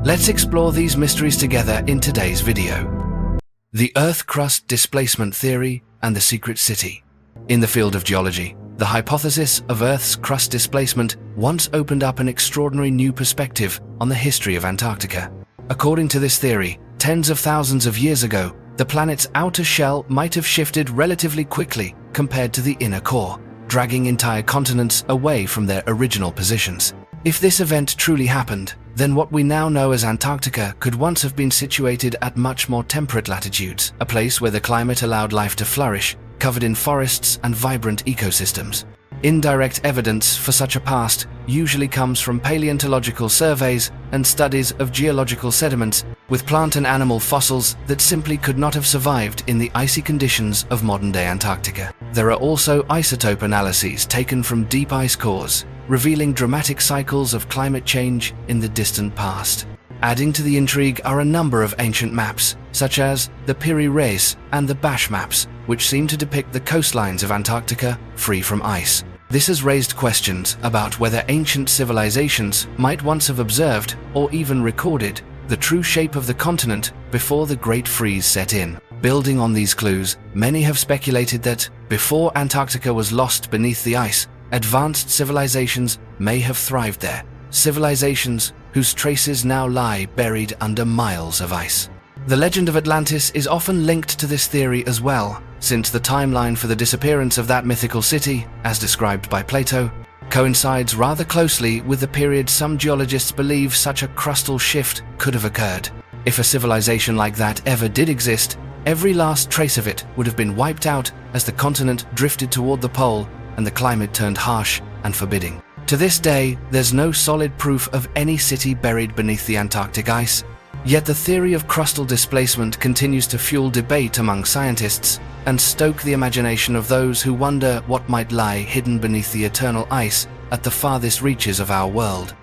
Let's explore these mysteries together in today's video. The Earth crust displacement theory and the secret city. In the field of geology, the hypothesis of Earth's crust displacement once opened up an extraordinary new perspective on the history of Antarctica. According to this theory, tens of thousands of years ago, the planet's outer shell might have shifted relatively quickly compared to the inner core, dragging entire continents away from their original positions. If this event truly happened, then what we now know as Antarctica could once have been situated at much more temperate latitudes, a place where the climate allowed life to flourish, covered in forests and vibrant ecosystems. Indirect evidence for such a past usually comes from paleontological surveys and studies of geological sediments with plant and animal fossils that simply could not have survived in the icy conditions of modern-day Antarctica. There are also isotope analyses taken from deep ice cores, revealing dramatic cycles of climate change in the distant past. Adding to the intrigue are a number of ancient maps, such as the Piri Reis and the Bash maps, which seem to depict the coastlines of Antarctica free from ice. This has raised questions about whether ancient civilizations might once have observed or even recorded the true shape of the continent before the Great Freeze set in. Building on these clues, many have speculated that, before Antarctica was lost beneath the ice, advanced civilizations may have thrived there, civilizations whose traces now lie buried under miles of ice. The legend of Atlantis is often linked to this theory as well, since the timeline for the disappearance of that mythical city, as described by Plato, coincides rather closely with the period some geologists believe such a crustal shift could have occurred. If a civilization like that ever did exist, every last trace of it would have been wiped out as the continent drifted toward the pole and the climate turned harsh and forbidding. To this day, there's no solid proof of any city buried beneath the Antarctic ice, yet the theory of crustal displacement continues to fuel debate among scientists and stoke the imagination of those who wonder what might lie hidden beneath the eternal ice at the farthest reaches of our world.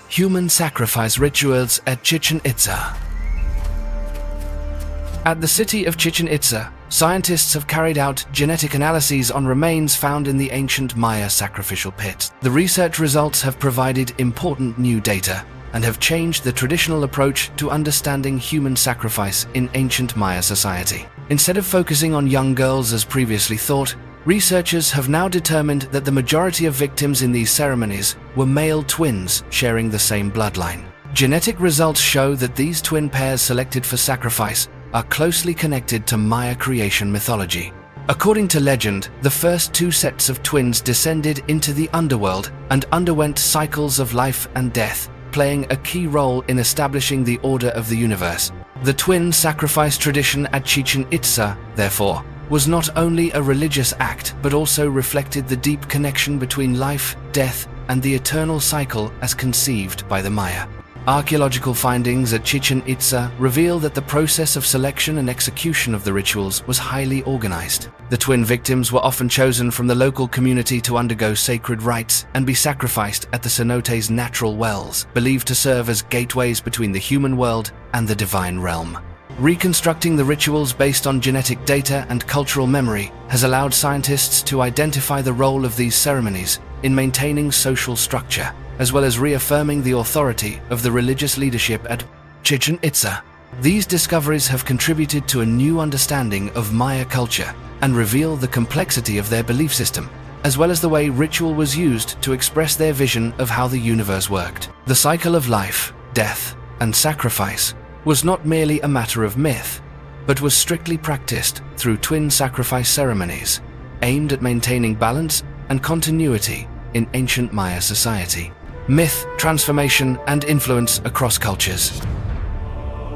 Human sacrifice rituals at Chichen Itza. At the city of Chichen Itza, scientists have carried out genetic analyses on remains found in the ancient Maya sacrificial pit. The research results have provided important new data and have changed the traditional approach to understanding human sacrifice in ancient Maya society. Instead of focusing on young girls as previously thought, researchers have now determined that the majority of victims in these ceremonies were male twins sharing the same bloodline. Genetic results show that these twin pairs selected for sacrifice are closely connected to Maya creation mythology. According to legend, the first two sets of twins descended into the underworld and underwent cycles of life and death, playing a key role in establishing the order of the universe. The twin sacrifice tradition at Chichen Itza, therefore, was not only a religious act but also reflected the deep connection between life, death, and the eternal cycle as conceived by the Maya. Archaeological findings at Chichen Itza reveal that the process of selection and execution of the rituals was highly organized. The twin victims were often chosen from the local community to undergo sacred rites and be sacrificed at the cenote's natural wells, believed to serve as gateways between the human world and the divine realm. Reconstructing the rituals based on genetic data and cultural memory has allowed scientists to identify the role of these ceremonies in maintaining social structure, as well as reaffirming the authority of the religious leadership at Chichen Itza. These discoveries have contributed to a new understanding of Maya culture and reveal the complexity of their belief system, as well as the way ritual was used to express their vision of how the universe worked. The cycle of life, death, and sacrifice was not merely a matter of myth, but was strictly practiced through twin sacrifice ceremonies, aimed at maintaining balance and continuity in ancient Maya society. Myth, transformation, and influence across cultures.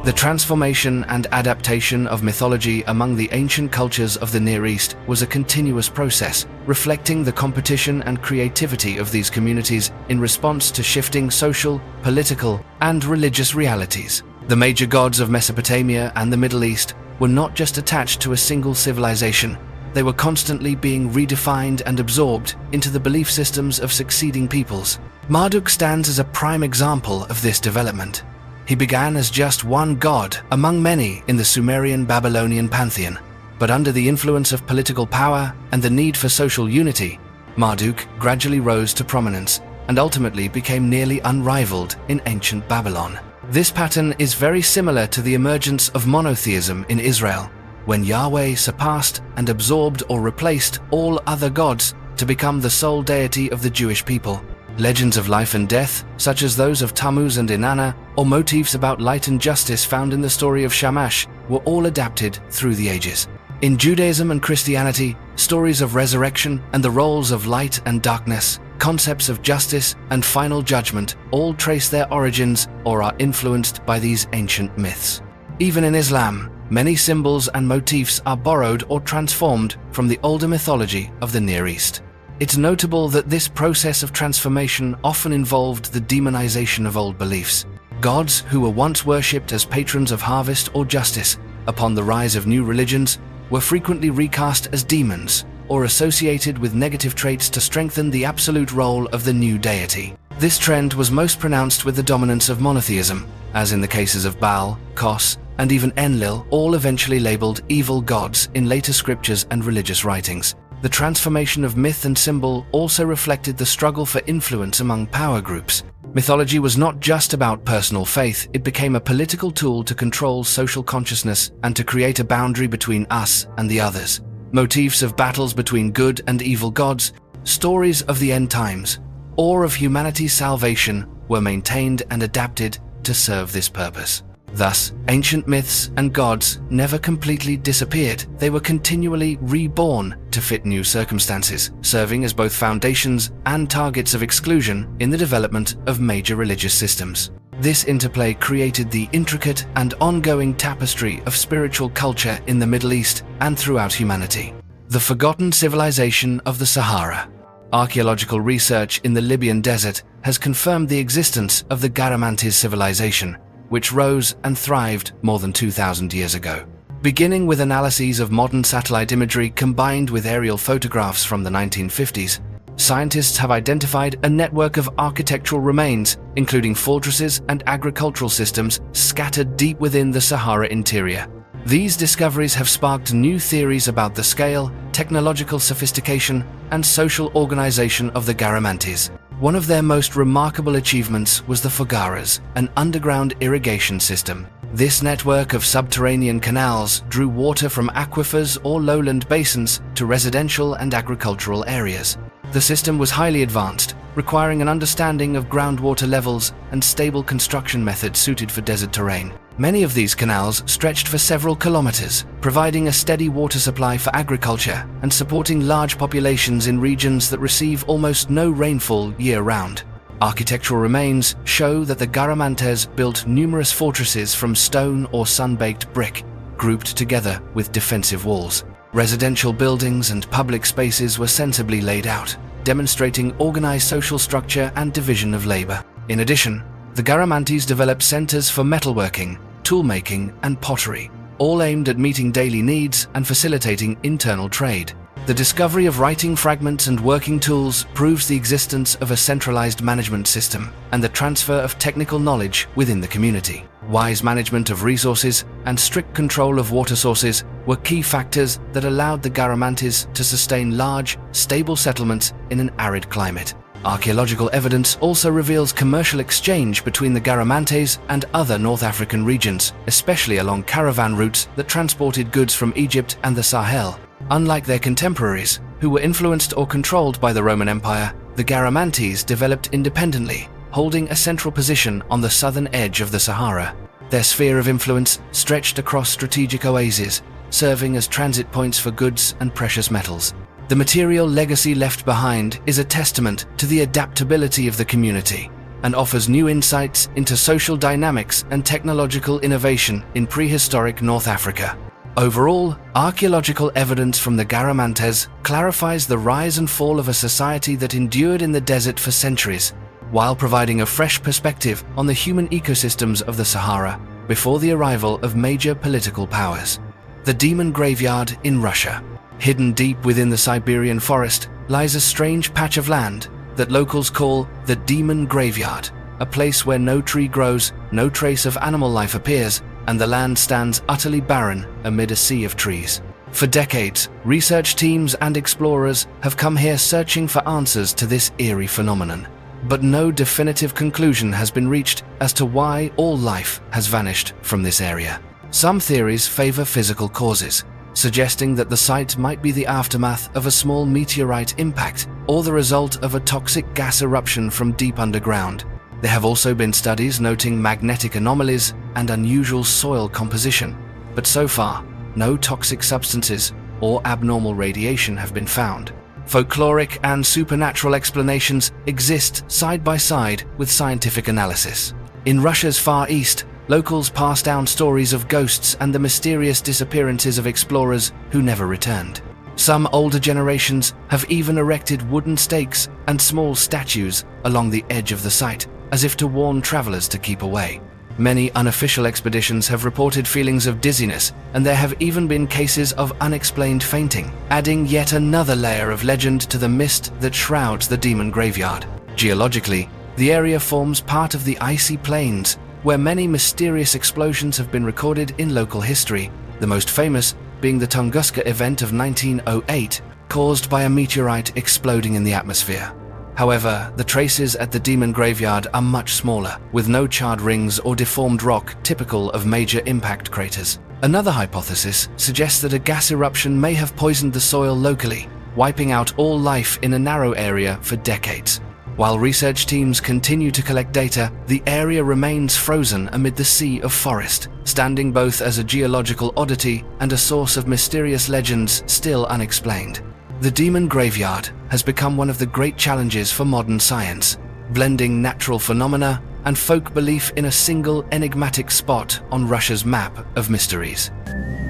The transformation and adaptation of mythology among the ancient cultures of the Near East was a continuous process, reflecting the competition and creativity of these communities in response to shifting social, political, and religious realities. The major gods of Mesopotamia and the Middle East were not just attached to a single civilization. They were constantly being redefined and absorbed into the belief systems of succeeding peoples. Marduk stands as a prime example of this development. He began as just one god among many in the Sumerian Babylonian pantheon, but under the influence of political power and the need for social unity, Marduk gradually rose to prominence and ultimately became nearly unrivaled in ancient Babylon. This pattern is very similar to the emergence of monotheism in Israel, when Yahweh surpassed and absorbed or replaced all other gods to become the sole deity of the Jewish people. Legends of life and death, such as those of Tammuz and Inanna, or motifs about light and justice found in the story of Shamash, were all adapted through the ages. In Judaism and Christianity, stories of resurrection and the roles of light and darkness, concepts of justice and final judgment all trace their origins or are influenced by these ancient myths. Even in Islam, many symbols and motifs are borrowed or transformed from the older mythology of the Near East. It's notable that this process of transformation often involved the demonization of old beliefs. Gods who were once worshipped as patrons of harvest or justice, upon the rise of new religions, were frequently recast as demons or associated with negative traits to strengthen the absolute role of the new deity. This trend was most pronounced with the dominance of monotheism, as in the cases of Baal, Kos, and even Enlil, all eventually labeled evil gods in later scriptures and religious writings. The transformation of myth and symbol also reflected the struggle for influence among power groups. Mythology was not just about personal faith, it became a political tool to control social consciousness and to create a boundary between us and the others. Motifs of battles between good and evil gods, stories of the end times, or of humanity's salvation were maintained and adapted to serve this purpose. Thus, ancient myths and gods never completely disappeared. They were continually reborn to fit new circumstances, serving as both foundations and targets of exclusion in the development of major religious systems. This interplay created the intricate and ongoing tapestry of spiritual culture in the Middle East and throughout humanity. The forgotten civilization of the Sahara. Archaeological research in the Libyan desert has confirmed the existence of the Garamantes civilization, which rose and thrived more than 2,000 years ago. Beginning with analyses of modern satellite imagery combined with aerial photographs from the 1950s, scientists have identified a network of architectural remains, including fortresses and agricultural systems scattered deep within the Sahara interior. These discoveries have sparked new theories about the scale, technological sophistication, and social organization of the Garamantes. One of their most remarkable achievements was the fogaras, an underground irrigation system. This network of subterranean canals drew water from aquifers or lowland basins to residential and agricultural areas. The system was highly advanced, requiring an understanding of groundwater levels and stable construction methods suited for desert terrain. Many of these canals stretched for several kilometers, providing a steady water supply for agriculture and supporting large populations in regions that receive almost no rainfall year-round. Architectural remains show that the Garamantes built numerous fortresses from stone or sun-baked brick, grouped together with defensive walls. Residential buildings and public spaces were sensibly laid out, demonstrating organized social structure and division of labor. In addition, the Garamantes developed centers for metalworking, toolmaking, and pottery, all aimed at meeting daily needs and facilitating internal trade. The discovery of writing fragments and working tools proves the existence of a centralized management system and the transfer of technical knowledge within the community. Wise management of resources and strict control of water sources were key factors that allowed the Garamantes to sustain large, stable settlements in an arid climate. Archaeological evidence also reveals commercial exchange between the Garamantes and other North African regions, especially along caravan routes that transported goods from Egypt and the Sahel. Unlike their contemporaries, who were influenced or controlled by the Roman Empire, the Garamantes developed independently, holding a central position on the southern edge of the Sahara. Their sphere of influence stretched across strategic oases, serving as transit points for goods and precious metals. The material legacy left behind is a testament to the adaptability of the community and offers new insights into social dynamics and technological innovation in prehistoric North Africa. Overall, archaeological evidence from the Garamantes clarifies the rise and fall of a society that endured in the desert for centuries, while providing a fresh perspective on the human ecosystems of the Sahara before the arrival of major political powers. The Demon Graveyard in Russia. Hidden deep within the Siberian forest lies a strange patch of land that locals call the Demon Graveyard, a place where no tree grows, no trace of animal life appears, and the land stands utterly barren amid a sea of trees. For decades, research teams and explorers have come here searching for answers to this eerie phenomenon. but no definitive conclusion has been reached as to why all life has vanished from this area. Some theories favor physical causes, suggesting that the site might be the aftermath of a small meteorite impact or the result of a toxic gas eruption from deep underground. There have also been studies noting magnetic anomalies and unusual soil composition, but so far, no toxic substances or abnormal radiation have been found. Folkloric and supernatural explanations exist side by side with scientific analysis. In Russia's Far East, locals pass down stories of ghosts and the mysterious disappearances of explorers who never returned. Some older generations have even erected wooden stakes and small statues along the edge of the site, as if to warn travelers to keep away. Many unofficial expeditions have reported feelings of dizziness, and there have even been cases of unexplained fainting, adding yet another layer of legend to the mist that shrouds the demon graveyard. Geologically, the area forms part of the icy plains, where many mysterious explosions have been recorded in local history, the most famous being the Tunguska event of 1908, caused by a meteorite exploding in the atmosphere. However, the traces at the demon graveyard are much smaller, with no charred rings or deformed rock typical of major impact craters. Another hypothesis suggests that a gas eruption may have poisoned the soil locally, wiping out all life in a narrow area for decades. While research teams continue to collect data, the area remains frozen amid the sea of forest, standing both as a geological oddity and a source of mysterious legends still unexplained. The demon graveyard has become one of the great challenges for modern science, blending natural phenomena and folk belief in a single enigmatic spot on Russia's map of mysteries.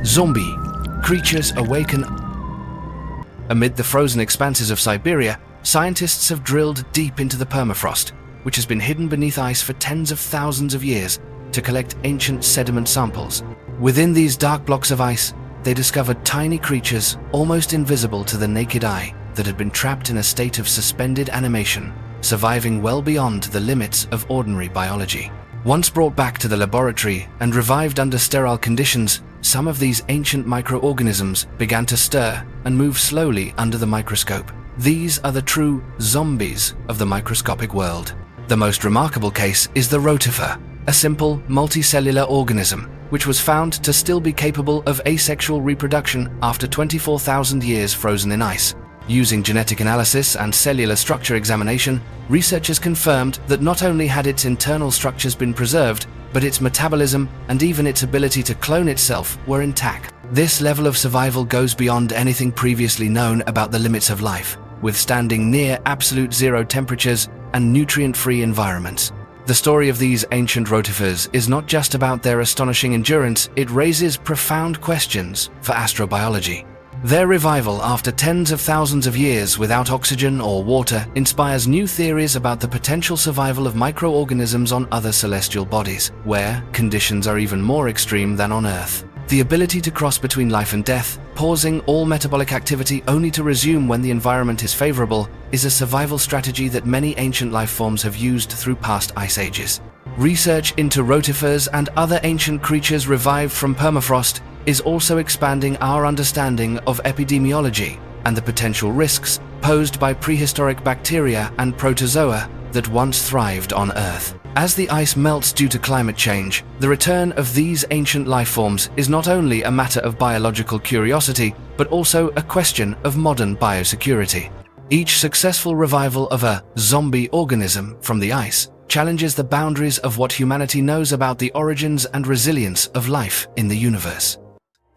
Zombie creatures awaken. Amid the frozen expanses of Siberia, scientists have drilled deep into the permafrost, which has been hidden beneath ice for tens of thousands of years, to collect ancient sediment samples. Within these dark blocks of ice, they discovered tiny creatures almost invisible to the naked eye that had been trapped in a state of suspended animation, surviving well beyond the limits of ordinary biology. Once brought back to the laboratory and revived under sterile conditions, some of these ancient microorganisms began to stir and move slowly under the microscope. These are the true zombies of the microscopic world. The most remarkable case is the rotifer, a simple multicellular organism which was found to still be capable of asexual reproduction after 24,000 years frozen in ice. Using genetic analysis and cellular structure examination, researchers confirmed that not only had its internal structures been preserved, but its metabolism and even its ability to clone itself were intact. This level of survival goes beyond anything previously known about the limits of life, withstanding near absolute zero temperatures and nutrient-free environments. The story of these ancient rotifers is not just about their astonishing endurance, it raises profound questions for astrobiology. Their revival after tens of thousands of years without oxygen or water inspires new theories about the potential survival of microorganisms on other celestial bodies, where conditions are even more extreme than on Earth. The ability to cross between life and death, pausing all metabolic activity only to resume when the environment is favorable, is a survival strategy that many ancient life forms have used through past ice ages. Research into rotifers and other ancient creatures revived from permafrost is also expanding our understanding of epidemiology and the potential risks posed by prehistoric bacteria and protozoa that once thrived on Earth. As the ice melts due to climate change, the return of these ancient life forms is not only a matter of biological curiosity, but also a question of modern biosecurity. Each successful revival of a zombie organism from the ice challenges the boundaries of what humanity knows about the origins and resilience of life in the universe.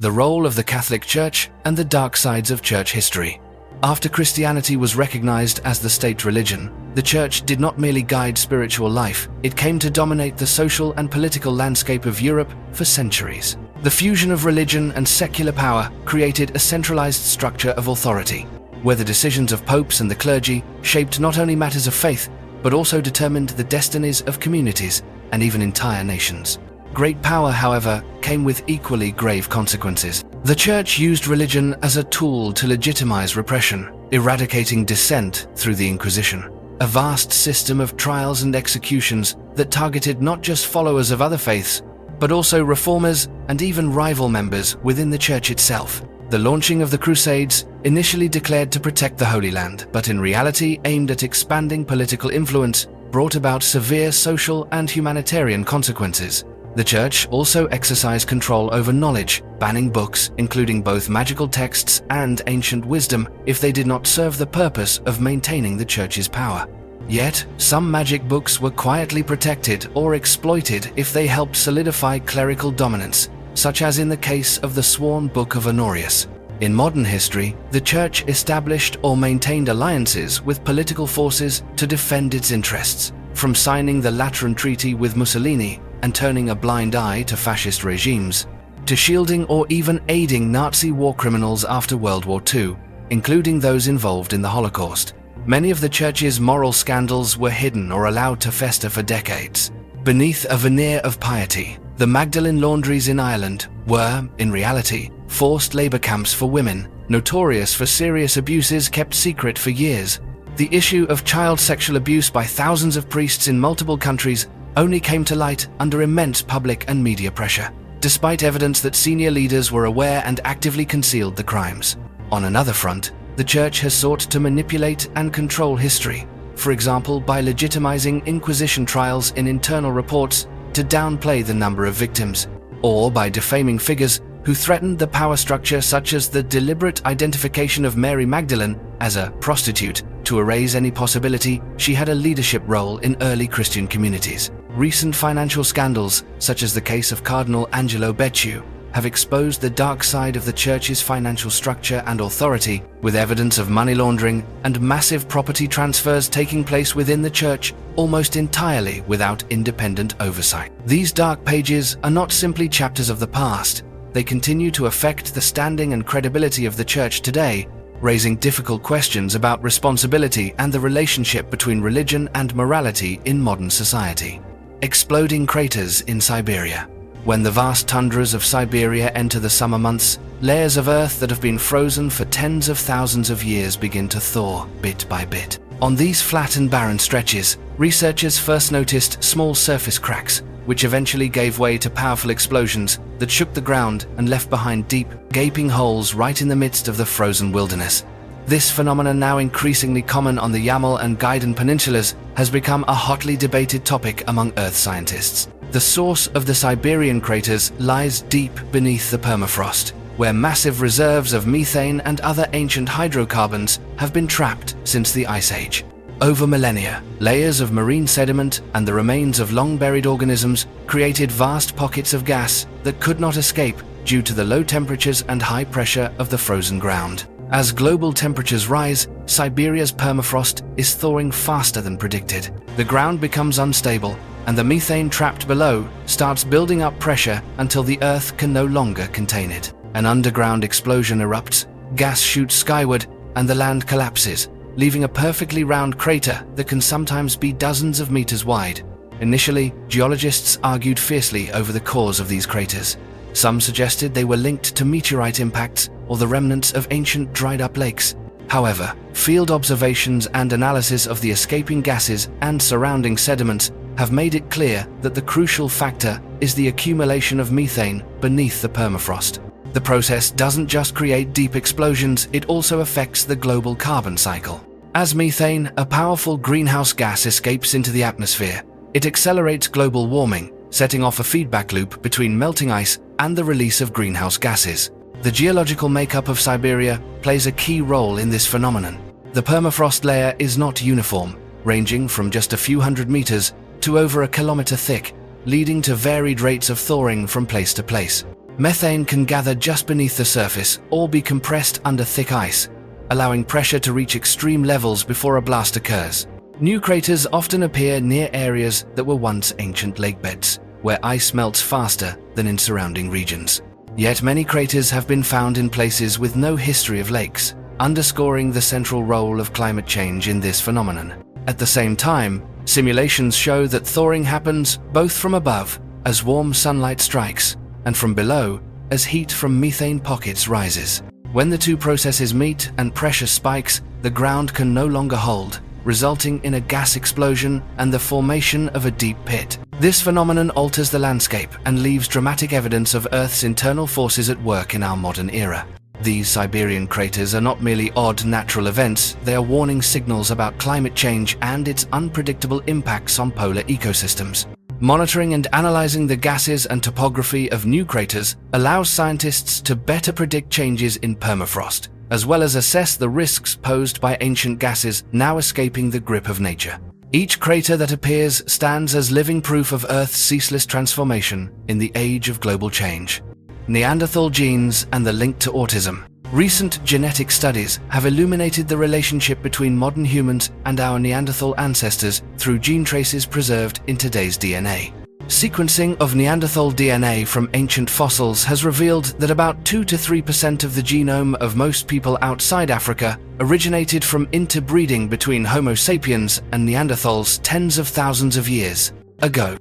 The role of the Catholic Church and the dark sides of church history. After Christianity was recognized as the state religion, the Church did not merely guide spiritual life, it came to dominate the social and political landscape of Europe for centuries. The fusion of religion and secular power created a centralized structure of authority, where the decisions of popes and the clergy shaped not only matters of faith, but also determined the destinies of communities and even entire nations. Great power, however, came with equally grave consequences. The Church used religion as a tool to legitimize repression, eradicating dissent through the Inquisition, a vast system of trials and executions that targeted not just followers of other faiths, but also reformers and even rival members within the Church itself. The The launching of the Crusades, initially declared to protect the Holy Land, but in reality aimed at expanding political influence, brought about severe social and humanitarian consequences. The Church also exercised control over knowledge, banning books, including both magical texts and ancient wisdom, if they did not serve the purpose of maintaining the Church's power. Yet, some magic books were quietly protected or exploited if they helped solidify clerical dominance, such as in the case of the Sworn Book of Honorius. In modern history, the Church established or maintained alliances with political forces to defend its interests, from signing the Lateran Treaty with Mussolini and turning a blind eye to fascist regimes, to shielding or even aiding Nazi war criminals after World War II, including those involved in the Holocaust. Many of the Church's moral scandals were hidden or allowed to fester for decades. Beneath a veneer of piety, the Magdalen laundries in Ireland were, in reality, forced labor camps for women, notorious for serious abuses kept secret for years. The issue of child sexual abuse by thousands of priests in multiple countries only came to light under immense public and media pressure, despite evidence that senior leaders were aware and actively concealed the crimes. On another front, the Church has sought to manipulate and control history, for example by legitimizing Inquisition trials in internal reports to downplay the number of victims, or by defaming figures who threatened the power structure, such as the deliberate identification of Mary Magdalene as a prostitute to erase any possibility she had a leadership role in early Christian communities. Recent financial scandals, such as the case of Cardinal Angelo Becciu, have exposed the dark side of the Church's financial structure and authority, with evidence of money laundering and massive property transfers taking place within the Church almost entirely without independent oversight. These dark pages are not simply chapters of the past. They continue to affect the standing and credibility of the Church today, raising difficult questions about responsibility and the relationship between religion and morality in modern society. Exploding craters in Siberia. When the vast tundras of Siberia enter the summer months, layers of earth that have been frozen for tens of thousands of years begin to thaw bit by bit. On these flat and barren stretches, researchers first noticed small surface cracks, which eventually gave way to powerful explosions that shook the ground and left behind deep, gaping holes right in the midst of the frozen wilderness. This phenomenon, now increasingly common on the Yamal and Dighton peninsulas, has become a hotly debated topic among Earth scientists. The source of the Siberian craters lies deep beneath the permafrost, where massive reserves of methane and other ancient hydrocarbons have been trapped since the Ice Age. Over millennia, layers of marine sediment and the remains of long-buried organisms created vast pockets of gas that could not escape due to the low temperatures and high pressure of the frozen ground. As global temperatures rise, Siberia's permafrost is thawing faster than predicted. The ground becomes unstable, and the methane trapped below starts building up pressure until the Earth can no longer contain it. An underground explosion erupts, gas shoots skyward, and the land collapses, leaving a perfectly round crater that can sometimes be dozens of meters wide. Initially, geologists argued fiercely over the cause of these craters. Some suggested they were linked to meteorite impacts or the remnants of ancient dried-up lakes. However, field observations and analysis of the escaping gases and surrounding sediments have made it clear that the crucial factor is the accumulation of methane beneath the permafrost. The process doesn't just create deep explosions, it also affects the global carbon cycle. As methane, a powerful greenhouse gas, escapes into the atmosphere, it accelerates global warming, setting off a feedback loop between melting ice and the release of greenhouse gases. The geological makeup of Siberia plays a key role in this phenomenon. The permafrost layer is not uniform, ranging from just a few hundred meters to over a kilometer thick, leading to varied rates of thawing from place to place. Methane can gather just beneath the surface or be compressed under thick ice, allowing pressure to reach extreme levels before a blast occurs. New craters often appear near areas that were once ancient lakebeds, where ice melts faster than in surrounding regions. Yet many craters have been found in places with no history of lakes, underscoring the central role of climate change in this phenomenon. At the same time, simulations show that thawing happens both from above, as warm sunlight strikes, and from below, as heat from methane pockets rises. When the two processes meet and pressure spikes, the ground can no longer hold, resulting in a gas explosion and the formation of a deep pit. This phenomenon alters the landscape and leaves dramatic evidence of Earth's internal forces at work in our modern era. These Siberian craters are not merely odd natural events, they are warning signals about climate change and its unpredictable impacts on polar ecosystems. Monitoring and analyzing the gases and topography of new craters allows scientists to better predict changes in permafrost, as well as assess the risks posed by ancient gases now escaping the grip of nature. Each crater that appears stands as living proof of Earth's ceaseless transformation in the age of global change. Neanderthal genes and the link to autism. Recent genetic studies have illuminated the relationship between modern humans and our Neanderthal ancestors through gene traces preserved in today's DNA. Sequencing of Neanderthal DNA from ancient fossils has revealed that about 2 to 3% of the genome of most people outside Africa originated from interbreeding between Homo sapiens and Neanderthals tens of thousands of years ago.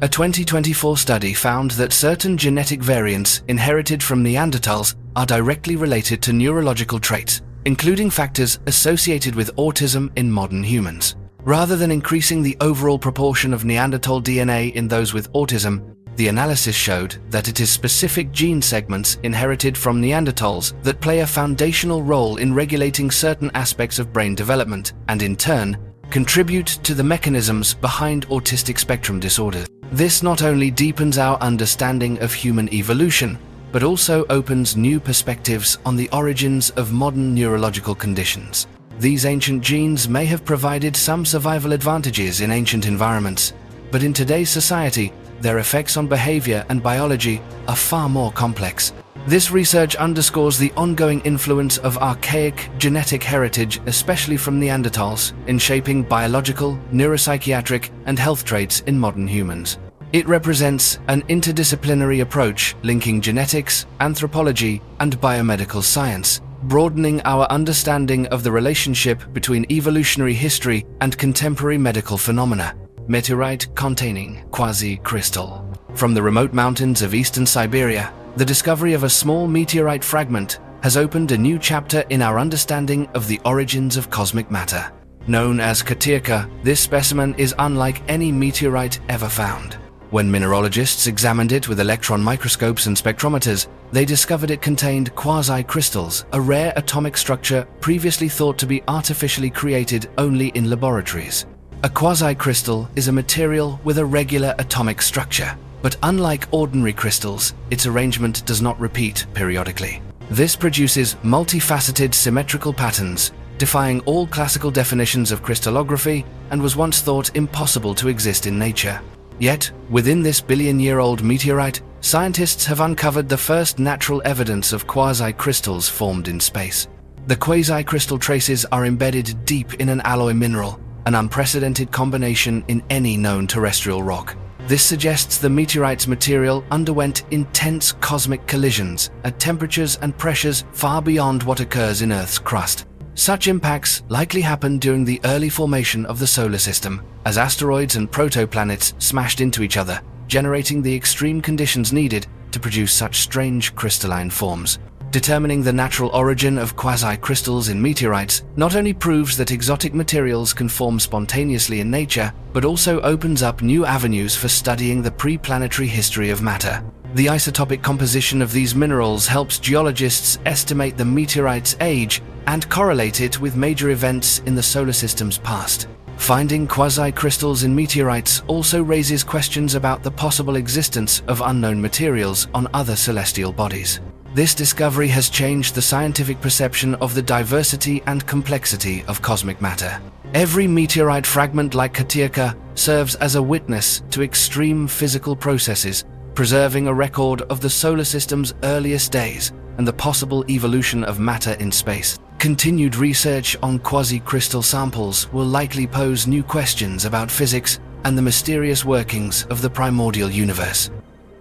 A 2024 study found that certain genetic variants inherited from Neanderthals are directly related to neurological traits, including factors associated with autism in modern humans. Rather than increasing the overall proportion of Neanderthal DNA in those with autism, the analysis showed that it is specific gene segments inherited from Neanderthals that play a foundational role in regulating certain aspects of brain development and, in turn, contribute to the mechanisms behind autistic spectrum disorders. This not only deepens our understanding of human evolution, but also opens new perspectives on the origins of modern neurological conditions. These ancient genes may have provided some survival advantages in ancient environments, but in today's society, their effects on behavior and biology are far more complex. This research underscores the ongoing influence of archaic genetic heritage, especially from Neanderthals, in shaping biological, neuropsychiatric, and health traits in modern humans. It represents an interdisciplinary approach linking genetics, anthropology, and biomedical science, broadening our understanding of the relationship between evolutionary history and contemporary medical phenomena. Meteorite containing quasicrystal. From the remote mountains of eastern Siberia, the discovery of a small meteorite fragment has opened a new chapter in our understanding of the origins of cosmic matter. Known as Katirka, this specimen is unlike any meteorite ever found. When mineralogists examined it with electron microscopes and spectrometers, they discovered it contained quasicrystals, a rare atomic structure previously thought to be artificially created only in laboratories. A quasicrystal is a material with a regular atomic structure, but unlike ordinary crystals, its arrangement does not repeat periodically. This produces multifaceted symmetrical patterns, defying all classical definitions of crystallography, and was once thought impossible to exist in nature. Yet, within this billion-year-old meteorite, scientists have uncovered the first natural evidence of quasicrystals formed in space. The quasicrystal traces are embedded deep in an alloy mineral, an unprecedented combination in any known terrestrial rock. This suggests the meteorite's material underwent intense cosmic collisions at temperatures and pressures far beyond what occurs in Earth's crust. Such impacts likely happened during the early formation of the solar system, as asteroids and protoplanets smashed into each other, generating the extreme conditions needed to produce such strange crystalline forms. Determining the natural origin of quasicrystals in meteorites not only proves that exotic materials can form spontaneously in nature, but also opens up new avenues for studying the pre-planetary history of matter. The isotopic composition of these minerals helps geologists estimate the meteorite's age and correlate it with major events in the solar system's past. Finding quasicrystals in meteorites also raises questions about the possible existence of unknown materials on other celestial bodies. This discovery has changed the scientific perception of the diversity and complexity of cosmic matter. Every meteorite fragment like Katirka serves as a witness to extreme physical processes, preserving a record of the solar system's earliest days and the possible evolution of matter in space. Continued research on quasicrystal samples will likely pose new questions about physics and the mysterious workings of the primordial universe.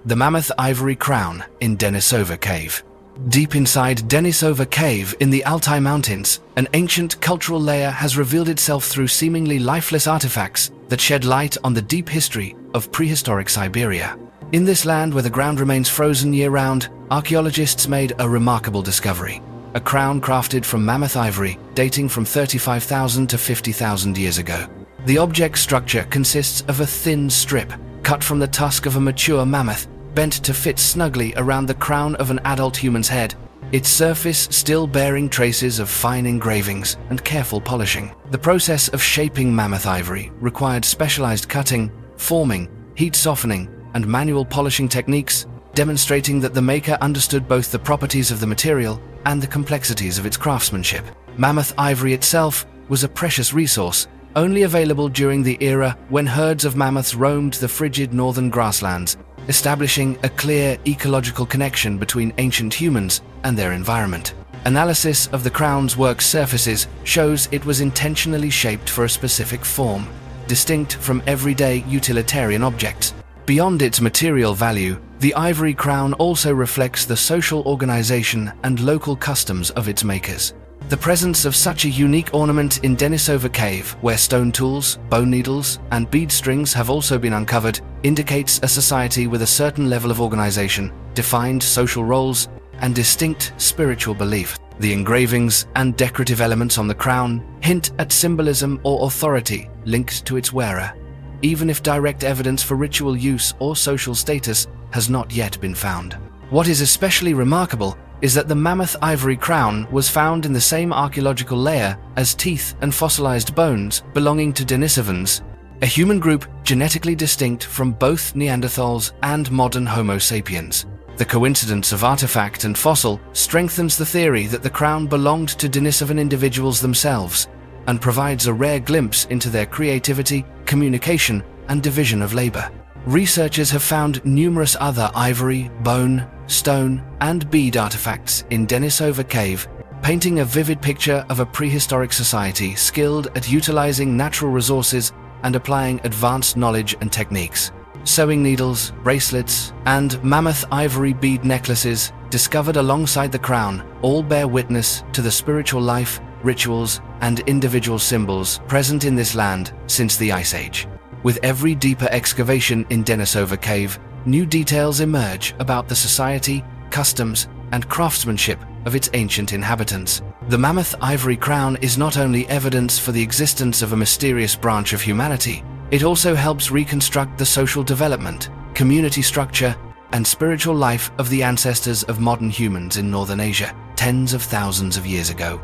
The Mammoth ivory crown in Denisova Cave. Deep inside Denisova Cave in the Altai Mountains, an ancient cultural layer has revealed itself through seemingly lifeless artifacts that shed light on the deep history of prehistoric Siberia. In this land where the ground remains frozen year-round, archaeologists made a remarkable discovery. A crown crafted from mammoth ivory, dating from 35,000 to 50,000 years ago. The object's structure consists of a thin strip, cut from the tusk of a mature mammoth, bent to fit snugly around the crown of an adult human's head. its surface still bearing traces of fine engravings and careful polishing. The process of shaping mammoth ivory required specialized cutting, forming, heat softening, and manual polishing techniques, demonstrating that the maker understood both the properties of the material and the complexities of its craftsmanship. Mammoth ivory itself was a precious resource, only available during the era when herds of mammoths roamed the frigid northern grasslands, establishing a clear ecological connection between ancient humans and their environment. Analysis of the crown's work surfaces shows it was intentionally shaped for a specific form, distinct from everyday utilitarian objects. Beyond its material value, the ivory crown also reflects the social organization and local customs of its makers. The presence of such a unique ornament in Denisova Cave, where stone tools, bone needles, and bead strings have also been uncovered, indicates a society with a certain level of organization, defined social roles, and distinct spiritual belief. The engravings and decorative elements on the crown hint at symbolism or authority linked to its wearer, even if direct evidence for ritual use or social status has not yet been found. What is especially remarkable is that the mammoth ivory crown was found in the same archaeological layer as teeth and fossilized bones belonging to Denisovans, a human group genetically distinct from both Neanderthals and modern Homo sapiens. The coincidence of artifact and fossil strengthens the theory that the crown belonged to Denisovan individuals themselves and provides a rare glimpse into their creativity, communication, and division of labor. Researchers have found numerous other ivory, bone, stone, and bead artifacts in Denisova Cave, painting a vivid picture of a prehistoric society skilled at utilizing natural resources and applying advanced knowledge and techniques. Sewing needles, bracelets, and mammoth ivory bead necklaces discovered alongside the crown all bear witness to the spiritual life, rituals, and individual symbols present in this land since the Ice Age. With every deeper excavation in Denisova Cave, new details emerge about the society, customs, and craftsmanship of its ancient inhabitants. The mammoth ivory crown is not only evidence for the existence of a mysterious branch of humanity, it also helps reconstruct the social development, community structure, and spiritual life of the ancestors of modern humans in Northern Asia, tens of thousands of years ago.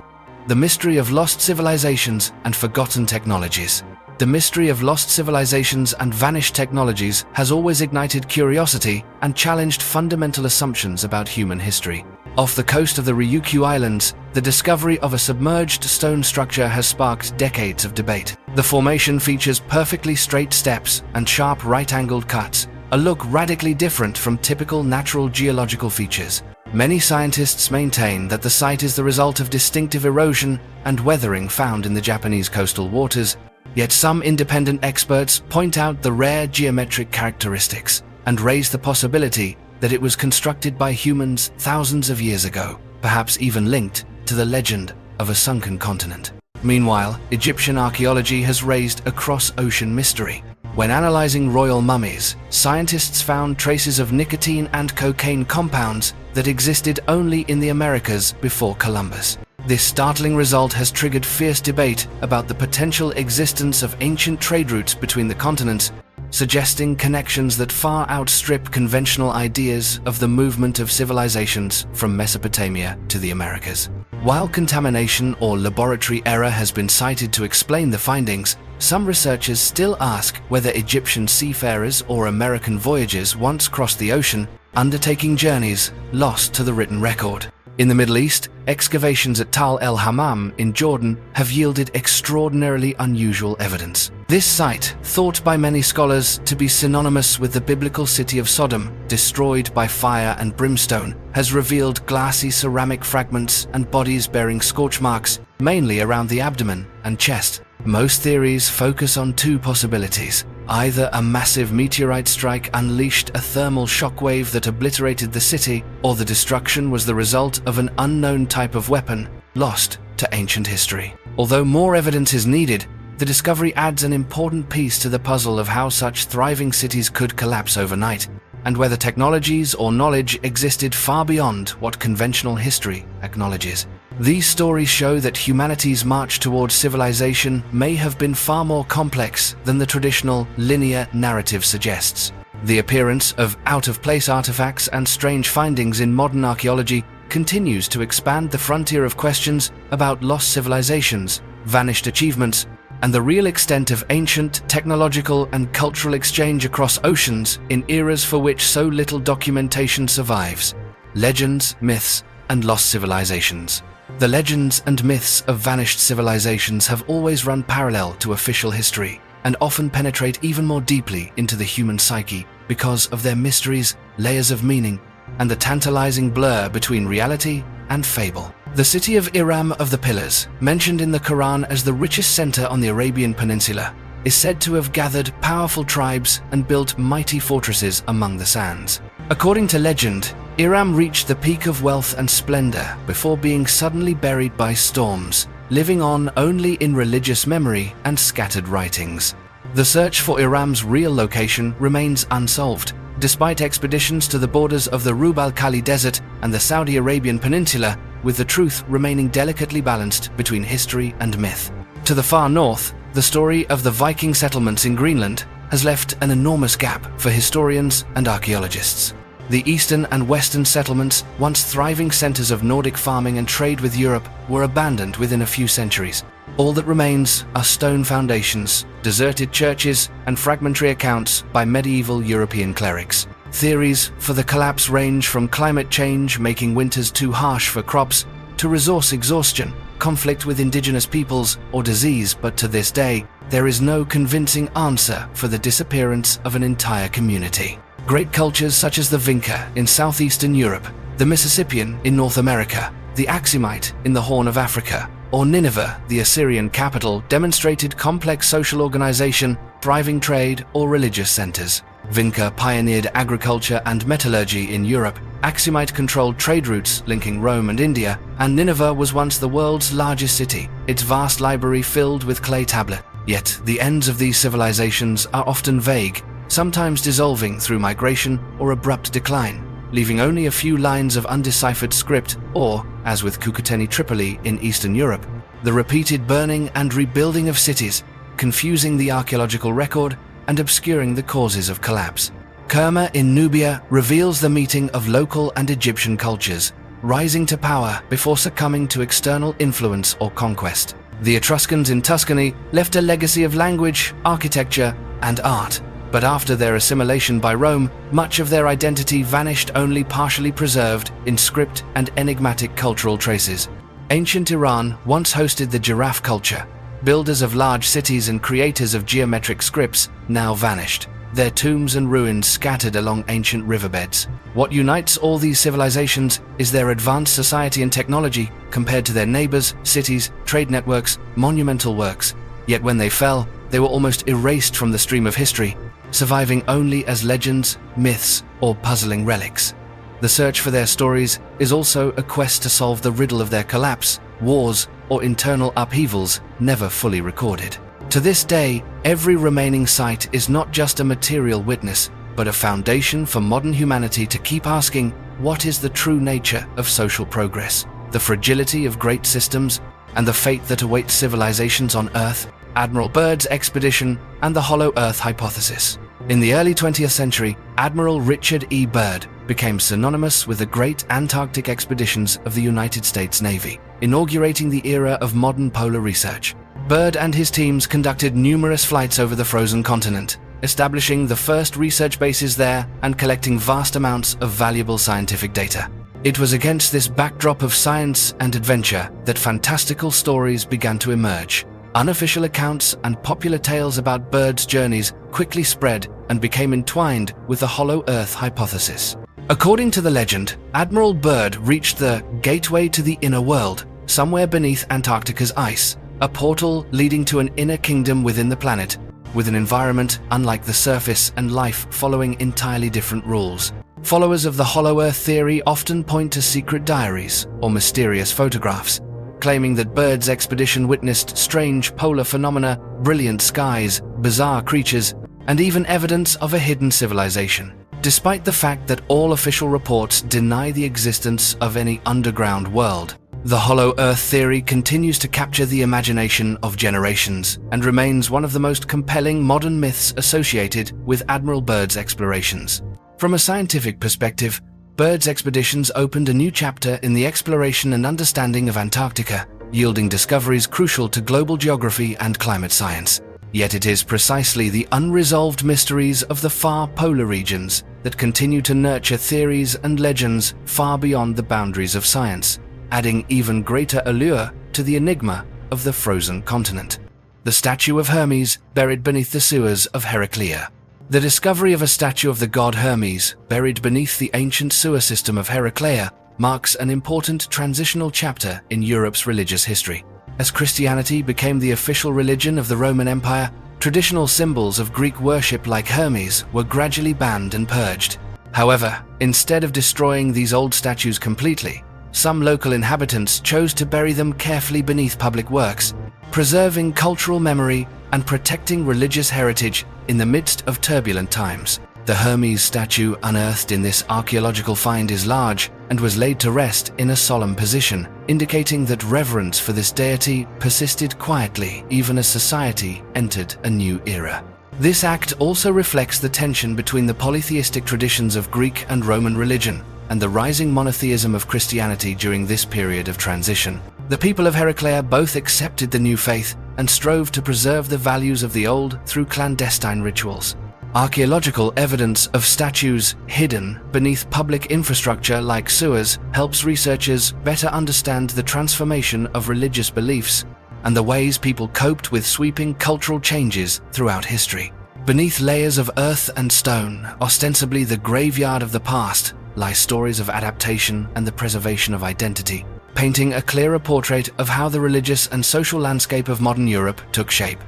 The mystery of lost civilizations and forgotten technologies. The mystery of lost civilizations and vanished technologies has always ignited curiosity and challenged fundamental assumptions about human history. Off the coast of the Ryukyu Islands, the discovery of a submerged stone structure has sparked decades of debate. The formation features perfectly straight steps and sharp right-angled cuts, a look radically different from typical natural geological features. Many scientists maintain that the site is the result of distinctive erosion and weathering found in the Japanese coastal waters, yet some independent experts point out the rare geometric characteristics and raise the possibility that it was constructed by humans thousands of years ago, perhaps even linked to the legend of a sunken continent. Meanwhile, Egyptian archaeology has raised a cross-ocean mystery. When analyzing royal mummies, scientists found traces of nicotine and cocaine compounds that existed only in the Americas before Columbus. This startling result has triggered fierce debate about the potential existence of ancient trade routes between the continents, suggesting connections that far outstrip conventional ideas of the movement of civilizations from Mesopotamia to the Americas. While contamination or laboratory error has been cited to explain the findings, some researchers still ask whether Egyptian seafarers or American voyagers once crossed the ocean, undertaking journeys lost to the written record. In the Middle East, excavations at Tal el Hammam in Jordan have yielded extraordinarily unusual evidence. This site, thought by many scholars to be synonymous with the biblical city of Sodom, destroyed by fire and brimstone, has revealed glassy ceramic fragments and bodies bearing scorch marks, mainly around the abdomen and chest. Most theories focus on two possibilities. Either a massive meteorite strike unleashed a thermal shockwave that obliterated the city, or the destruction was the result of an unknown type of weapon lost to ancient history. Although more evidence is needed, the discovery adds an important piece to the puzzle of how such thriving cities could collapse overnight, and whether technologies or knowledge existed far beyond what conventional history acknowledges. These stories show that humanity's march towards civilization may have been far more complex than the traditional linear narrative suggests. The appearance of out-of-place artifacts and strange findings in modern archaeology continues to expand the frontier of questions about lost civilizations, vanished achievements, and the real extent of ancient technological and cultural exchange across oceans in eras for which so little documentation survives. Legends, myths, and lost civilizations. The legends and myths of vanished civilizations have always run parallel to official history and often penetrate even more deeply into the human psyche because of their mysteries, layers of meaning, and the tantalizing blur between reality and fable. The city of Iram of the Pillars, mentioned in the Quran as the richest center on the Arabian Peninsula, is said to have gathered powerful tribes and built mighty fortresses among the sands. According to legend, Iram reached the peak of wealth and splendor before being suddenly buried by storms, living on only in religious memory and scattered writings. The search for Iram's real location remains unsolved, despite expeditions to the borders of the Rub al-Khali Desert and the Saudi Arabian Peninsula, with the truth remaining delicately balanced between history and myth. To the far north, the story of the Viking settlements in Greenland has left an enormous gap for historians and archaeologists. The eastern and western settlements, once thriving centers of Nordic farming and trade with Europe, were abandoned within a few centuries. All that remains are stone foundations, deserted churches, and fragmentary accounts by medieval European clerics. Theories for the collapse range from climate change making winters too harsh for crops, to resource exhaustion, conflict with indigenous peoples, or disease, but to this day, there is no convincing answer for the disappearance of an entire community. Great cultures such as the Vinca in southeastern Europe, the Mississippian in North America, the Axumite in the Horn of Africa, or Nineveh, the Assyrian capital, demonstrated complex social organization, thriving trade, or religious centers. Vinca pioneered agriculture and metallurgy in Europe, Axumite controlled trade routes linking Rome and India, and Nineveh was once the world's largest city, its vast library filled with clay tablets. Yet, the ends of these civilizations are often vague, sometimes dissolving through migration or abrupt decline, leaving only a few lines of undeciphered script or, as with Cucuteni Tripoli in Eastern Europe, the repeated burning and rebuilding of cities, confusing the archaeological record and obscuring the causes of collapse. Kerma in Nubia reveals the meeting of local and Egyptian cultures, rising to power before succumbing to external influence or conquest. The Etruscans in Tuscany left a legacy of language, architecture, and art, but after their assimilation by Rome, much of their identity vanished, only partially preserved in script and enigmatic cultural traces. Ancient Iran once hosted the giraffe culture. Builders of large cities and creators of geometric scripts now vanished, their tombs and ruins scattered along ancient riverbeds. What unites all these civilizations is their advanced society and technology compared to their neighbors, cities, trade networks, monumental works. Yet when they fell, they were almost erased from the stream of history, surviving only as legends, myths, or puzzling relics. The search for their stories is also a quest to solve the riddle of their collapse, wars, or internal upheavals never fully recorded. To this day, every remaining site is not just a material witness, but a foundation for modern humanity to keep asking, what is the true nature of social progress, the fragility of great systems, and the fate that awaits civilizations on Earth? Admiral Byrd's expedition and the Hollow Earth hypothesis. In the early 20th century, Admiral Richard E. Byrd became synonymous with the great Antarctic expeditions of the United States Navy, inaugurating the era of modern polar research. Byrd and his teams conducted numerous flights over the frozen continent, establishing the first research bases there and collecting vast amounts of valuable scientific data. It was against this backdrop of science and adventure that fantastical stories began to emerge. Unofficial accounts and popular tales about Byrd's journeys quickly spread and became entwined with the Hollow Earth hypothesis. According to the legend, Admiral Byrd reached the gateway to the inner world, somewhere beneath Antarctica's ice, a portal leading to an inner kingdom within the planet, with an environment unlike the surface and life following entirely different rules. Followers of the Hollow Earth theory often point to secret diaries or mysterious photographs, claiming that Byrd's expedition witnessed strange polar phenomena, brilliant skies, bizarre creatures, and even evidence of a hidden civilization. Despite the fact that all official reports deny the existence of any underground world, the Hollow Earth theory continues to capture the imagination of generations and remains one of the most compelling modern myths associated with Admiral Byrd's explorations. From a scientific perspective, Bird's expeditions opened a new chapter in the exploration and understanding of Antarctica, yielding discoveries crucial to global geography and climate science. Yet it is precisely the unresolved mysteries of the far polar regions that continue to nurture theories and legends far beyond the boundaries of science, adding even greater allure to the enigma of the frozen continent. The Statue of Hermes, buried beneath the sewers of Heracleion. The discovery of a statue of the god Hermes, buried beneath the ancient sewer system of Heracleion, marks an important transitional chapter in Europe's religious history. As Christianity became the official religion of the Roman Empire, traditional symbols of Greek worship like Hermes were gradually banned and purged. However, instead of destroying these old statues completely, some local inhabitants chose to bury them carefully beneath public works, preserving cultural memory and protecting religious heritage in the midst of turbulent times. The Hermes statue unearthed in this archaeological find is large and was laid to rest in a solemn position, indicating that reverence for this deity persisted quietly even as society entered a new era. This act also reflects the tension between the polytheistic traditions of Greek and Roman religion and the rising monotheism of Christianity during this period of transition. The people of Heracleion both accepted the new faith and strove to preserve the values of the old through clandestine rituals. Archaeological evidence of statues hidden beneath public infrastructure like sewers helps researchers better understand the transformation of religious beliefs and the ways people coped with sweeping cultural changes throughout history. Beneath layers of earth and stone, ostensibly the graveyard of the past, lie stories of adaptation and the preservation of identity, painting a clearer portrait of how the religious and social landscape of modern Europe took shape.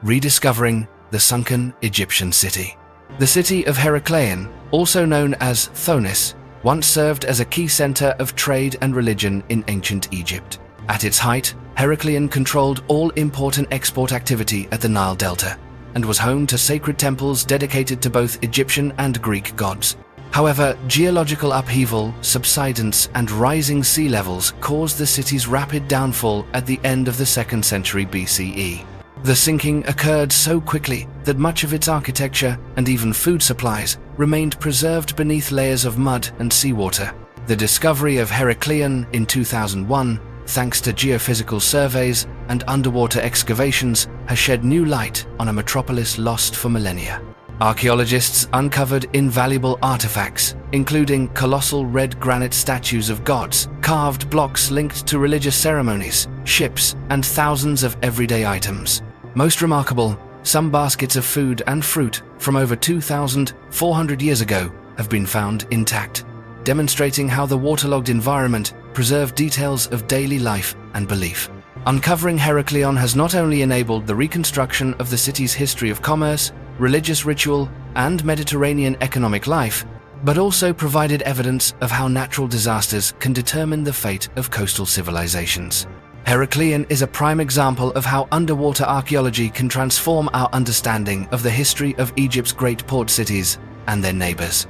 Rediscovering the sunken Egyptian city. The city of Heracleion, also known as Thonis, once served as a key center of trade and religion in ancient Egypt. At its height, Heracleion controlled all import and export activity at the Nile Delta, and was home to sacred temples dedicated to both Egyptian and Greek gods. However, geological upheaval, subsidence, and rising sea levels caused the city's rapid downfall at the end of the 2nd century BCE. The sinking occurred so quickly that much of its architecture and even food supplies remained preserved beneath layers of mud and seawater. The discovery of Heracleion in 2001, thanks to geophysical surveys and underwater excavations, has shed new light on a metropolis lost for millennia. Archaeologists uncovered invaluable artifacts, including colossal red granite statues of gods, carved blocks linked to religious ceremonies, ships, and thousands of everyday items. Most remarkable, some baskets of food and fruit from over 2,400 years ago have been found intact, demonstrating how the waterlogged environment preserved details of daily life and belief. Uncovering Heracleion has not only enabled the reconstruction of the city's history of commerce, religious ritual, and Mediterranean economic life, but also provided evidence of how natural disasters can determine the fate of coastal civilizations. Heracleion is a prime example of how underwater archaeology can transform our understanding of the history of Egypt's great port cities and their neighbors.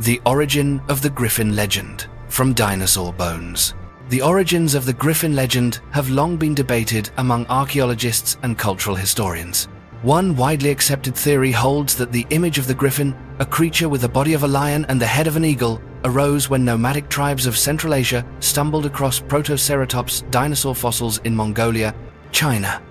The origin of the Griffin legend, from dinosaur bones. The origins of the Griffin legend have long been debated among archaeologists and cultural historians. One widely accepted theory holds that the image of the griffin, a creature with the body of a lion and the head of an eagle, arose when nomadic tribes of Central Asia stumbled across Protoceratops dinosaur fossils in Mongolia, China.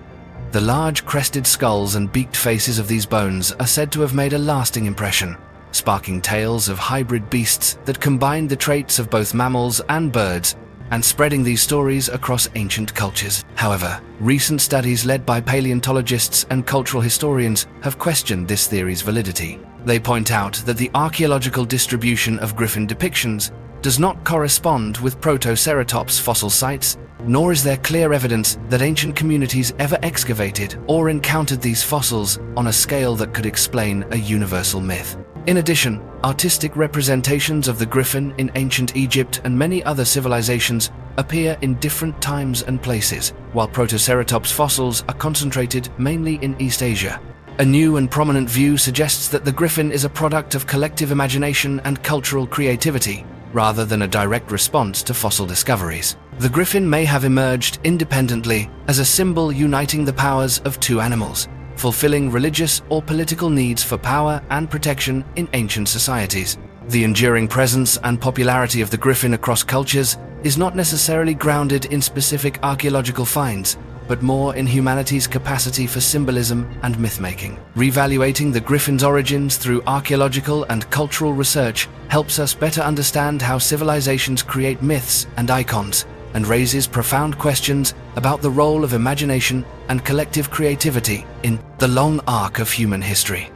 The large crested skulls and beaked faces of these bones are said to have made a lasting impression, sparking tales of hybrid beasts that combined the traits of both mammals and birds, and spreading these stories across ancient cultures. However, recent studies led by paleontologists and cultural historians have questioned this theory's validity. They point out that the archaeological distribution of griffin depictions does not correspond with Protoceratops fossil sites, nor is there clear evidence that ancient communities ever excavated or encountered these fossils on a scale that could explain a universal myth. In addition, artistic representations of the griffin in ancient Egypt and many other civilizations appear in different times and places, while Protoceratops fossils are concentrated mainly in East Asia. A new and prominent view suggests that the griffin is a product of collective imagination and cultural creativity, rather than a direct response to fossil discoveries. The griffin may have emerged independently as a symbol uniting the powers of two animals, fulfilling religious or political needs for power and protection in ancient societies. The enduring presence and popularity of the griffin across cultures is not necessarily grounded in specific archaeological finds, but more in humanity's capacity for symbolism and myth-making. Reevaluating the griffin's origins through archaeological and cultural research helps us better understand how civilizations create myths and icons, and raises profound questions about the role of imagination and collective creativity in the long arc of human history.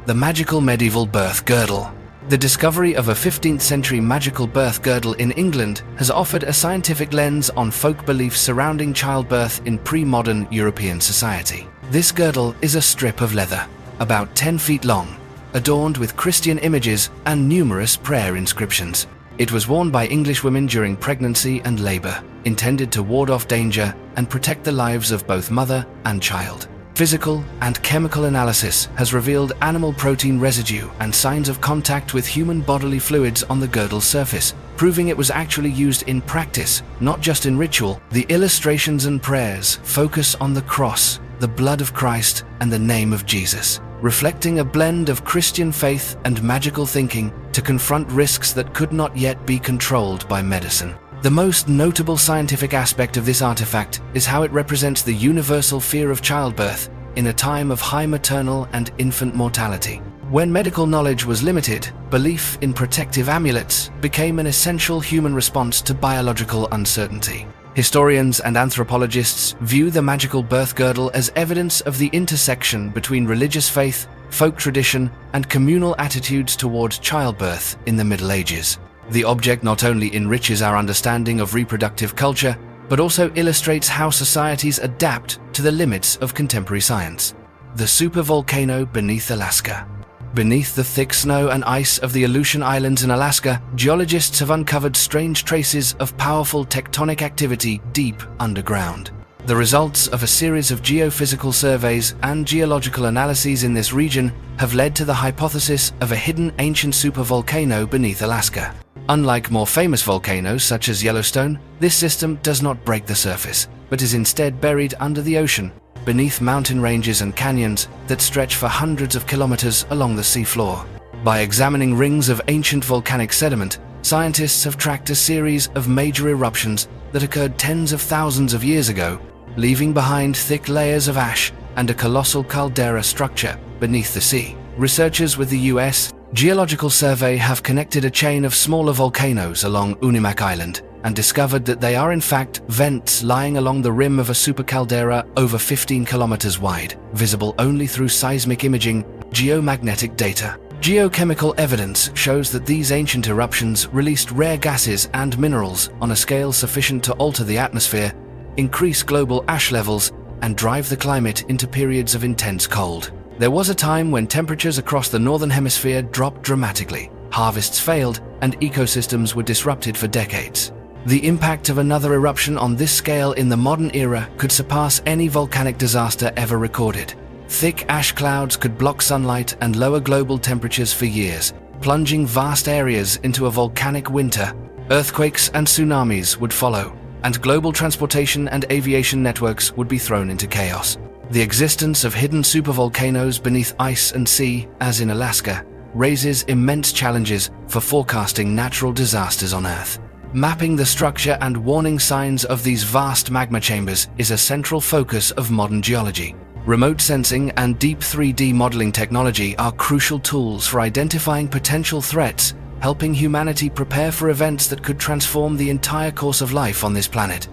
The magical medieval birth girdle. The discovery of a 15th century magical birth girdle in England has offered a scientific lens on folk beliefs surrounding childbirth in pre-modern European society. This girdle is a strip of leather, about 10 feet long, adorned with Christian images and numerous prayer inscriptions. It was worn by English women during pregnancy and labor, intended to ward off danger and protect the lives of both mother and child. Physical and chemical analysis has revealed animal protein residue and signs of contact with human bodily fluids on the girdle's surface, proving it was actually used in practice, not just in ritual. The illustrations and prayers focus on the cross, the blood of Christ, and the name of Jesus, reflecting a blend of Christian faith and magical thinking to confront risks that could not yet be controlled by medicine. The most notable scientific aspect of this artifact is how it represents the universal fear of childbirth in a time of high maternal and infant mortality. When medical knowledge was limited, belief in protective amulets became an essential human response to biological uncertainty. Historians and anthropologists view the magical birth girdle as evidence of the intersection between religious faith, folk tradition, and communal attitudes toward childbirth in the Middle Ages. The object not only enriches our understanding of reproductive culture, but also illustrates how societies adapt to the limits of contemporary science. The supervolcano beneath Alaska. Beneath the thick snow and ice of the Aleutian Islands in Alaska, geologists have uncovered strange traces of powerful tectonic activity deep underground. The results of a series of geophysical surveys and geological analyses in this region have led to the hypothesis of a hidden ancient supervolcano beneath Alaska. Unlike more famous volcanoes such as Yellowstone, this system does not break the surface, but is instead buried under the ocean, beneath mountain ranges and canyons that stretch for hundreds of kilometers along the seafloor. By examining rings of ancient volcanic sediment, scientists have tracked a series of major eruptions that occurred tens of thousands of years ago, leaving behind thick layers of ash and a colossal caldera structure beneath the sea. Researchers with the U.S. Geological Survey have connected a chain of smaller volcanoes along Unimak Island and discovered that they are in fact vents lying along the rim of a supercaldera over 15 kilometers wide, visible only through seismic imaging, geomagnetic data. Geochemical evidence shows that these ancient eruptions released rare gases and minerals on a scale sufficient to alter the atmosphere, increase global ash levels, and drive the climate into periods of intense cold. There was a time when temperatures across the northern hemisphere dropped dramatically, harvests failed, and ecosystems were disrupted for decades. The impact of another eruption on this scale in the modern era could surpass any volcanic disaster ever recorded. Thick ash clouds could block sunlight and lower global temperatures for years, plunging vast areas into a volcanic winter. Earthquakes and tsunamis would follow, and global transportation and aviation networks would be thrown into chaos. The existence of hidden supervolcanoes beneath ice and sea, as in Alaska, raises immense challenges for forecasting natural disasters on Earth. Mapping the structure and warning signs of these vast magma chambers is a central focus of modern geology. Remote sensing and deep 3D modeling technology are crucial tools for identifying potential threats, helping humanity prepare for events that could transform the entire course of life on this planet.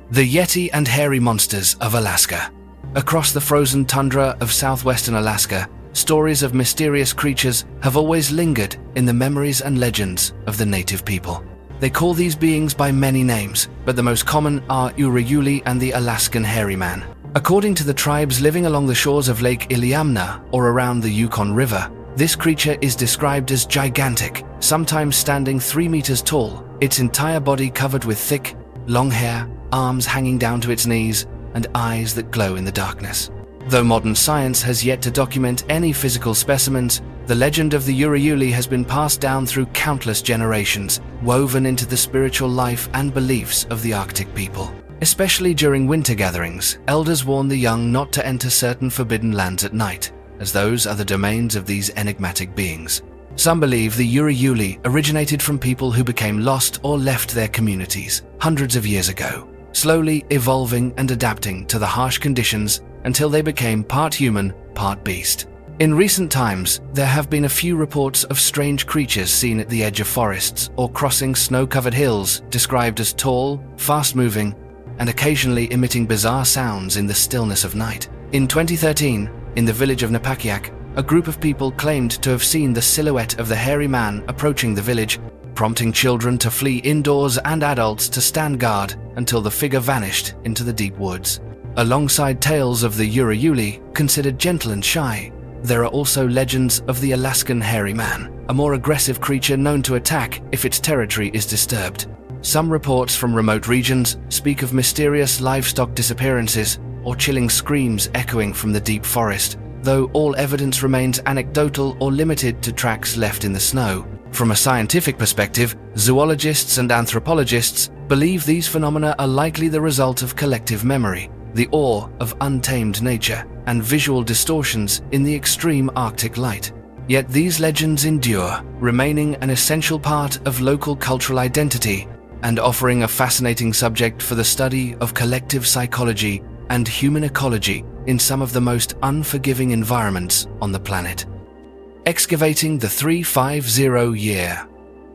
The Yeti and hairy monsters of Alaska. Across the frozen tundra of southwestern Alaska, stories of mysterious creatures have always lingered in the memories and legends of the native people. They call these beings by many names, but the most common are Uriuli and the Alaskan hairy man. According to the tribes living along the shores of Lake Iliamna or around the Yukon River, this creature is described as gigantic, sometimes standing 3 meters tall, its entire body covered with thick, long hair, arms hanging down to its knees, and eyes that glow in the darkness. Though modern science has yet to document any physical specimens, the legend of the Uriuli has been passed down through countless generations, woven into the spiritual life and beliefs of the Arctic people. Especially during winter gatherings, elders warn the young not to enter certain forbidden lands at night, as those are the domains of these enigmatic beings. Some believe the Uri originated from people who became lost or left their communities hundreds of years ago, slowly evolving and adapting to the harsh conditions until they became part human, part beast. In recent times, there have been a few reports of strange creatures seen at the edge of forests or crossing snow-covered hills, described as tall, fast-moving, and occasionally emitting bizarre sounds in the stillness of night. In 2013, in the village of Napakiak, a group of people claimed to have seen the silhouette of the hairy man approaching the village, prompting children to flee indoors and adults to stand guard until the figure vanished into the deep woods. Alongside tales of the Uri, considered gentle and shy, there are also legends of the Alaskan hairy man, a more aggressive creature known to attack if its territory is disturbed. Some reports from remote regions speak of mysterious livestock disappearances or chilling screams echoing from the deep forest, though all evidence remains anecdotal or limited to tracks left in the snow. From a scientific perspective, zoologists and anthropologists believe these phenomena are likely the result of collective memory, the awe of untamed nature, and visual distortions in the extreme Arctic light. Yet these legends endure, remaining an essential part of local cultural identity and offering a fascinating subject for the study of collective psychology and human ecology in some of the most unforgiving environments on the planet. Excavating the 350-year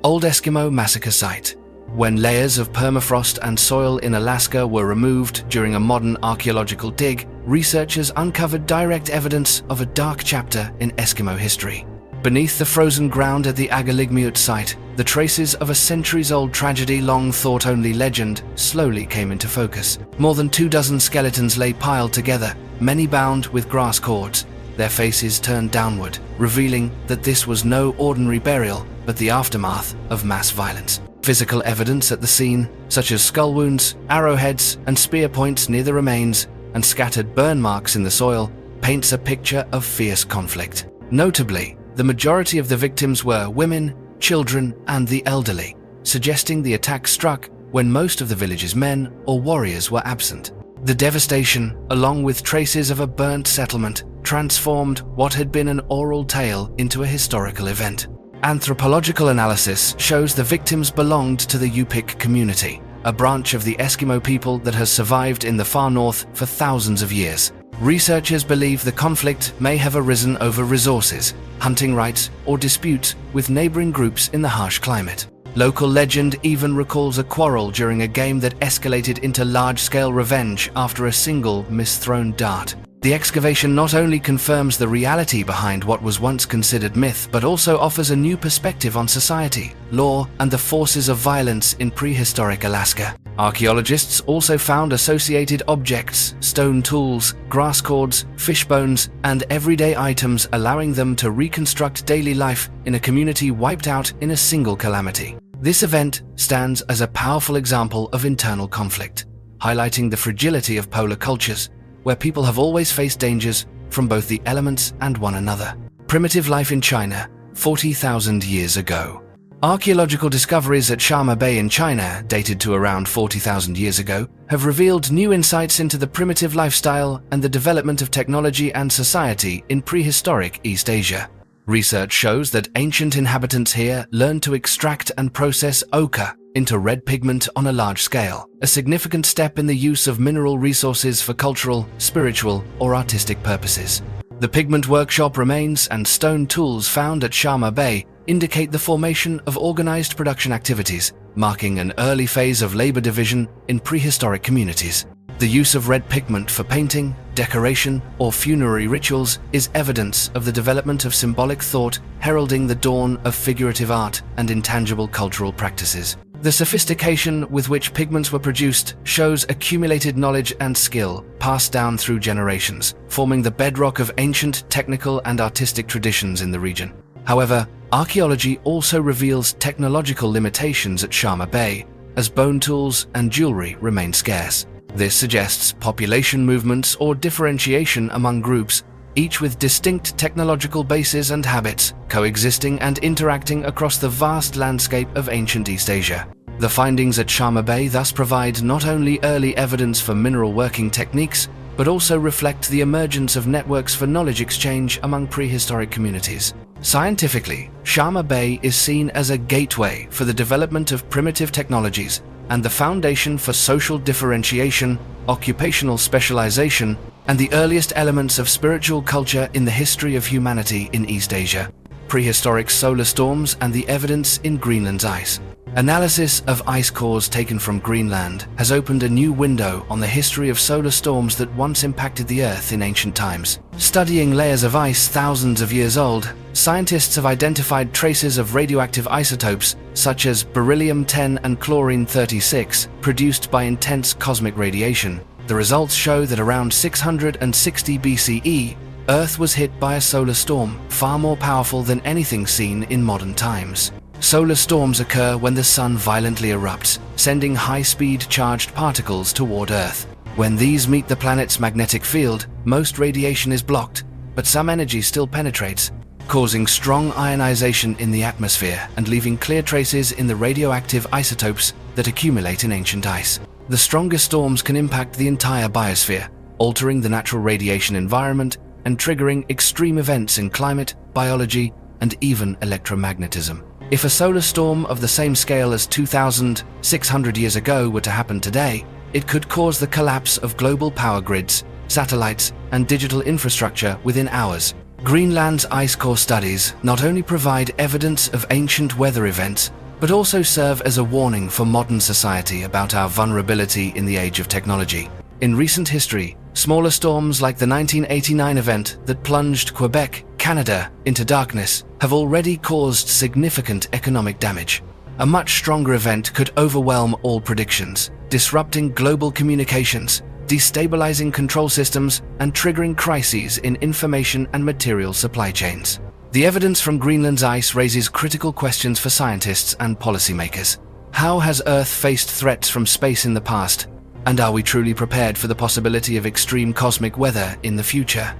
Old Eskimo Massacre Site. When layers of permafrost and soil in Alaska were removed during a modern archaeological dig, researchers uncovered direct evidence of a dark chapter in Eskimo history. Beneath the frozen ground at the Agaligmiut site, the traces of a centuries-old tragedy long thought only legend slowly came into focus. More than 24 skeletons lay piled together, many bound with grass cords, their faces turned downward, revealing that this was no ordinary burial, but the aftermath of mass violence. Physical evidence at the scene, such as skull wounds, arrowheads, and spear points near the remains, and scattered burn marks in the soil, paints a picture of fierce conflict. Notably, the majority of the victims were women, children, and the elderly, suggesting the attack struck when most of the village's men or warriors were absent. The devastation, along with traces of a burnt settlement, transformed what had been an oral tale into a historical event. Anthropological analysis shows the victims belonged to the Yupik community, a branch of the Eskimo people that has survived in the far north for thousands of years. Researchers believe the conflict may have arisen over resources, hunting rights, or disputes with neighboring groups in the harsh climate. Local legend even recalls a quarrel during a game that escalated into large-scale revenge after a single misthrown dart. The excavation not only confirms the reality behind what was once considered myth, but also offers a new perspective on society, law, and the forces of violence in prehistoric Alaska. Archaeologists also found associated objects, stone tools, grass cords, fish bones, and everyday items, allowing them to reconstruct daily life in a community wiped out in a single calamity. This event stands as a powerful example of internal conflict, highlighting the fragility of polar cultures, where people have always faced dangers from both the elements and one another. Primitive life in China, 40,000 years ago. Archaeological discoveries at Sharma Bay in China, dated to around 40,000 years ago, have revealed new insights into the primitive lifestyle and the development of technology and society in prehistoric East Asia. Research shows that ancient inhabitants here learned to extract and process ochre into red pigment on a large scale, a significant step in the use of mineral resources for cultural, spiritual, or artistic purposes. The pigment workshop remains and stone tools found at Sharma Bay indicate the formation of organized production activities, marking an early phase of labor division in prehistoric communities. The use of red pigment for painting, decoration, or funerary rituals is evidence of the development of symbolic thought, heralding the dawn of figurative art and intangible cultural practices. The sophistication with which pigments were produced shows accumulated knowledge and skill passed down through generations, forming the bedrock of ancient technical and artistic traditions in the region. However, archaeology also reveals technological limitations at Sharma Bay, as bone tools and jewelry remain scarce. This suggests population movements or differentiation among groups, each with distinct technological bases and habits, coexisting and interacting across the vast landscape of ancient East Asia. The findings at Sharma Bay thus provide not only early evidence for mineral working techniques, but also reflect the emergence of networks for knowledge exchange among prehistoric communities. Scientifically, Sharma Bay is seen as a gateway for the development of primitive technologies and the foundation for social differentiation, occupational specialization, and the earliest elements of spiritual culture in the history of humanity in East Asia. Prehistoric solar storms and the evidence in Greenland's ice. Analysis of ice cores taken from Greenland has opened a new window on the history of solar storms that once impacted the Earth in ancient times. Studying layers of ice thousands of years old, scientists have identified traces of radioactive isotopes such as beryllium-10 and chlorine-36 produced by intense cosmic radiation. The results show that around 660 BCE, Earth was hit by a solar storm far more powerful than anything seen in modern times. Solar storms occur when the sun violently erupts, sending high-speed charged particles toward Earth. When these meet the planet's magnetic field, most radiation is blocked, but some energy still penetrates, causing strong ionization in the atmosphere and leaving clear traces in the radioactive isotopes that accumulate in ancient ice. The strongest storms can impact the entire biosphere, altering the natural radiation environment and triggering extreme events in climate, biology, and even electromagnetism. If a solar storm of the same scale as 2,600 years ago were to happen today, it could cause the collapse of global power grids, satellites, and digital infrastructure within hours. Greenland's ice core studies not only provide evidence of ancient weather events, but also serve as a warning for modern society about our vulnerability in the age of technology. In recent history, smaller storms like the 1989 event that plunged Quebec, Canada, into darkness have already caused significant economic damage. A much stronger event could overwhelm all predictions, disrupting global communications, destabilizing control systems, and triggering crises in information and material supply chains. The evidence from Greenland's ice raises critical questions for scientists and policymakers. How has Earth faced threats from space in the past? And are we truly prepared for the possibility of extreme cosmic weather in the future?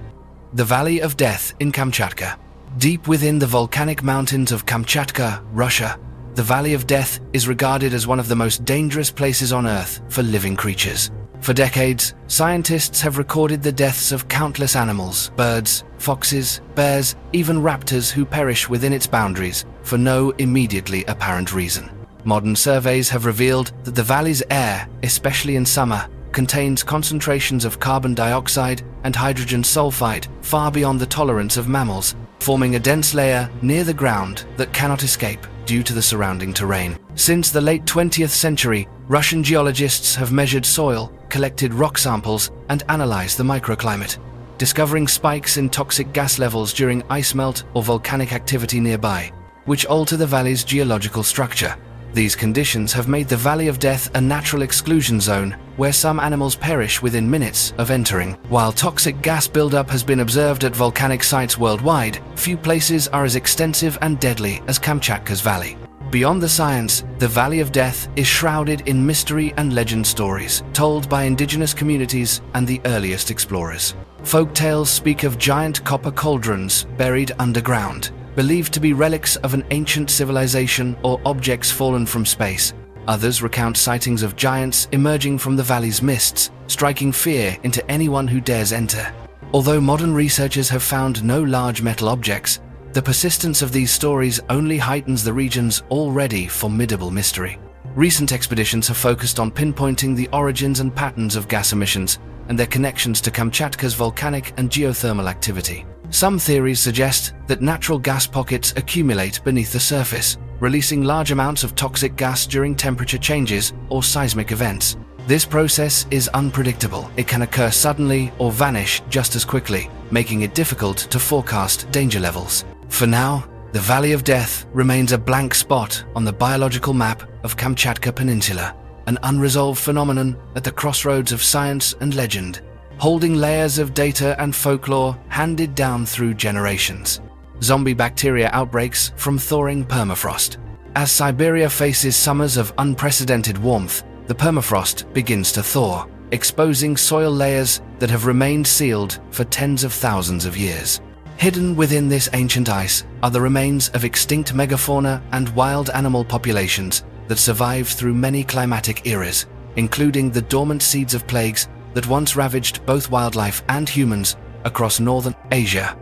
The Valley of Death in Kamchatka. Deep within the volcanic mountains of Kamchatka, Russia, the Valley of Death is regarded as one of the most dangerous places on Earth for living creatures. For decades, scientists have recorded the deaths of countless animals, birds, foxes, bears, even raptors who perish within its boundaries for no immediately apparent reason. Modern surveys have revealed that the valley's air, especially in summer, contains concentrations of carbon dioxide and hydrogen sulfide far beyond the tolerance of mammals, forming a dense layer near the ground that cannot escape due to the surrounding terrain. Since the late 20th century, Russian geologists have measured soil, collected rock samples, and analyzed the microclimate, discovering spikes in toxic gas levels during ice melt or volcanic activity nearby, which alter the valley's geological structure. These conditions have made the Valley of Death a natural exclusion zone where some animals perish within minutes of entering. While toxic gas buildup has been observed at volcanic sites worldwide, few places are as extensive and deadly as Kamchatka's valley. Beyond the science, the Valley of Death is shrouded in mystery and legend stories told by indigenous communities and the earliest explorers. Folk tales speak of giant copper cauldrons buried underground, believed to be relics of an ancient civilization or objects fallen from space. Others recount sightings of giants emerging from the valley's mists, striking fear into anyone who dares enter. Although modern researchers have found no large metal objects, the persistence of these stories only heightens the region's already formidable mystery. Recent expeditions have focused on pinpointing the origins and patterns of gas emissions and their connections to Kamchatka's volcanic and geothermal activity. Some theories suggest that natural gas pockets accumulate beneath the surface, releasing large amounts of toxic gas during temperature changes or seismic events. This process is unpredictable. It can occur suddenly or vanish just as quickly, making it difficult to forecast danger levels. For now, the Valley of Death remains a blank spot on the biological map of Kamchatka Peninsula, an unresolved phenomenon at the crossroads of science and legend, holding layers of data and folklore handed down through generations. Zombie bacteria outbreaks from thawing permafrost. As Siberia faces summers of unprecedented warmth, the permafrost begins to thaw, exposing soil layers that have remained sealed for tens of thousands of years. Hidden within this ancient ice are the remains of extinct megafauna and wild animal populations that survived through many climatic eras, including the dormant seeds of plagues that once ravaged both wildlife and humans across northern Asia.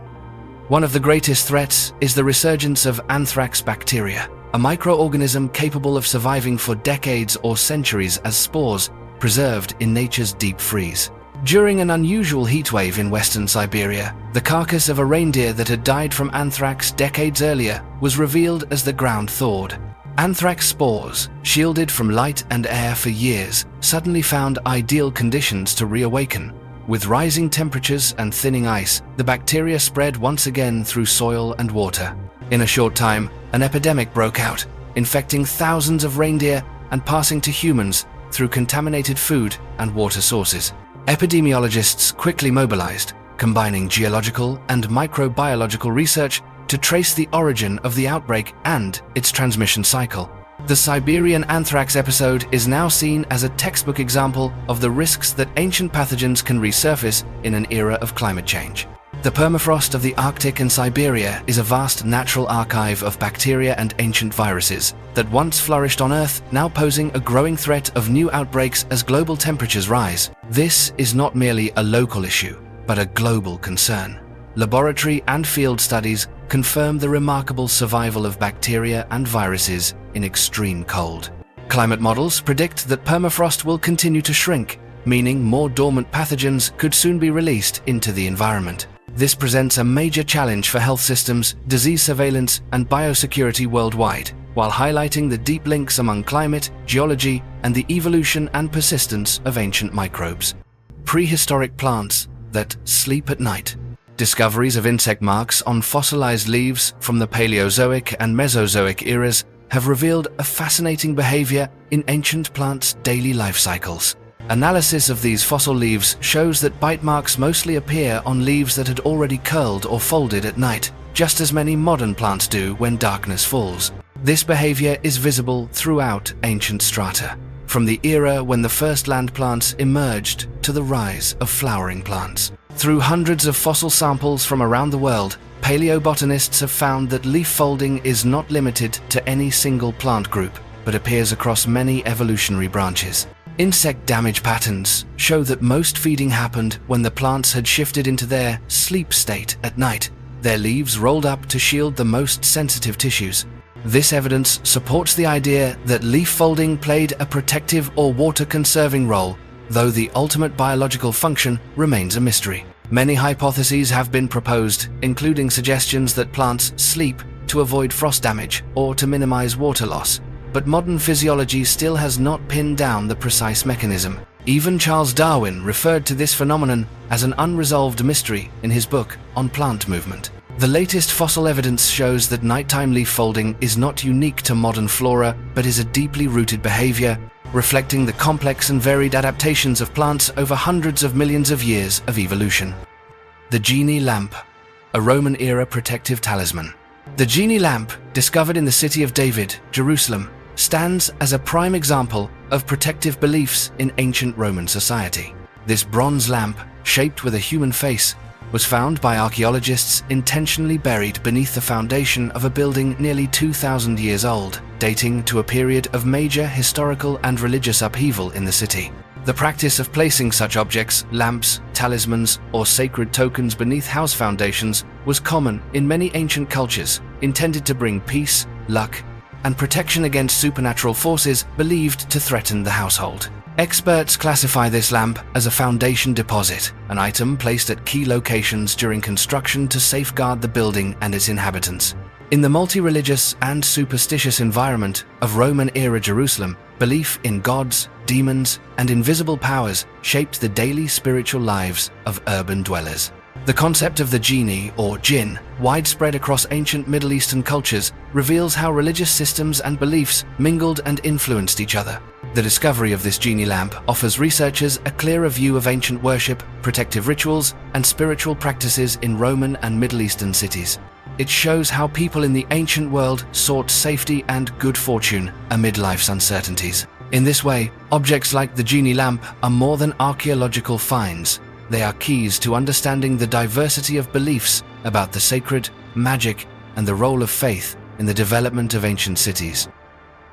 One of the greatest threats is the resurgence of anthrax bacteria, a microorganism capable of surviving for decades or centuries as spores preserved in nature's deep freeze. During an unusual heatwave in western Siberia, the carcass of a reindeer that had died from anthrax decades earlier was revealed as the ground thawed. Anthrax spores, shielded from light and air for years, suddenly found ideal conditions to reawaken. With rising temperatures and thinning ice, the bacteria spread once again through soil and water. In a short time, an epidemic broke out, infecting thousands of reindeer and passing to humans through contaminated food and water sources. Epidemiologists quickly mobilized, combining geological and microbiological research to trace the origin of the outbreak and its transmission cycle. The Siberian anthrax episode is now seen as a textbook example of the risks that ancient pathogens can resurface in an era of climate change. The permafrost of the Arctic and Siberia is a vast natural archive of bacteria and ancient viruses that once flourished on Earth, now posing a growing threat of new outbreaks as global temperatures rise. This is not merely a local issue, but a global concern. Laboratory and field studies confirm the remarkable survival of bacteria and viruses in extreme cold. Climate models predict that permafrost will continue to shrink, meaning more dormant pathogens could soon be released into the environment. This presents a major challenge for health systems, disease surveillance, and biosecurity worldwide, while highlighting the deep links among climate, geology, and the evolution and persistence of ancient microbes. Prehistoric plants that sleep at night. Discoveries of insect marks on fossilized leaves from the Paleozoic and Mesozoic eras have revealed a fascinating behavior in ancient plants' daily life cycles. Analysis of these fossil leaves shows that bite marks mostly appear on leaves that had already curled or folded at night, just as many modern plants do when darkness falls. This behavior is visible throughout ancient strata, from the era when the first land plants emerged to the rise of flowering plants. Through hundreds of fossil samples from around the world, paleobotanists have found that leaf folding is not limited to any single plant group, but appears across many evolutionary branches. Insect damage patterns show that most feeding happened when the plants had shifted into their sleep state at night, their leaves rolled up to shield the most sensitive tissues. This evidence supports the idea that leaf folding played a protective or water-conserving role, though the ultimate biological function remains a mystery. Many hypotheses have been proposed, including suggestions that plants sleep to avoid frost damage or to minimize water loss, but modern physiology still has not pinned down the precise mechanism. Even Charles Darwin referred to this phenomenon as an unresolved mystery in his book on plant movement. The latest fossil evidence shows that nighttime leaf folding is not unique to modern flora, but is a deeply rooted behavior, reflecting the complex and varied adaptations of plants over hundreds of millions of years of evolution. The genie lamp, a Roman-era protective talisman. The genie lamp, discovered in the city of David, Jerusalem, stands as a prime example of protective beliefs in ancient Roman society. This bronze lamp, shaped with a human face, was found by archaeologists intentionally buried beneath the foundation of a building nearly 2,000 years old, dating to a period of major historical and religious upheaval in the city. The practice of placing such objects, lamps, talismans, or sacred tokens beneath house foundations was common in many ancient cultures, intended to bring peace, luck, and protection against supernatural forces believed to threaten the household. Experts classify this lamp as a foundation deposit, an item placed at key locations during construction to safeguard the building and its inhabitants. In the multi-religious and superstitious environment of Roman-era Jerusalem, belief in gods, demons, and invisible powers shaped the daily spiritual lives of urban dwellers. The concept of the genie, or jinn, widespread across ancient Middle Eastern cultures, reveals how religious systems and beliefs mingled and influenced each other. The discovery of this genie lamp offers researchers a clearer view of ancient worship, protective rituals, and spiritual practices in Roman and Middle Eastern cities. It shows how people in the ancient world sought safety and good fortune amid life's uncertainties. In this way, objects like the genie lamp are more than archaeological finds. They are keys to understanding the diversity of beliefs about the sacred, magic, and the role of faith in the development of ancient cities.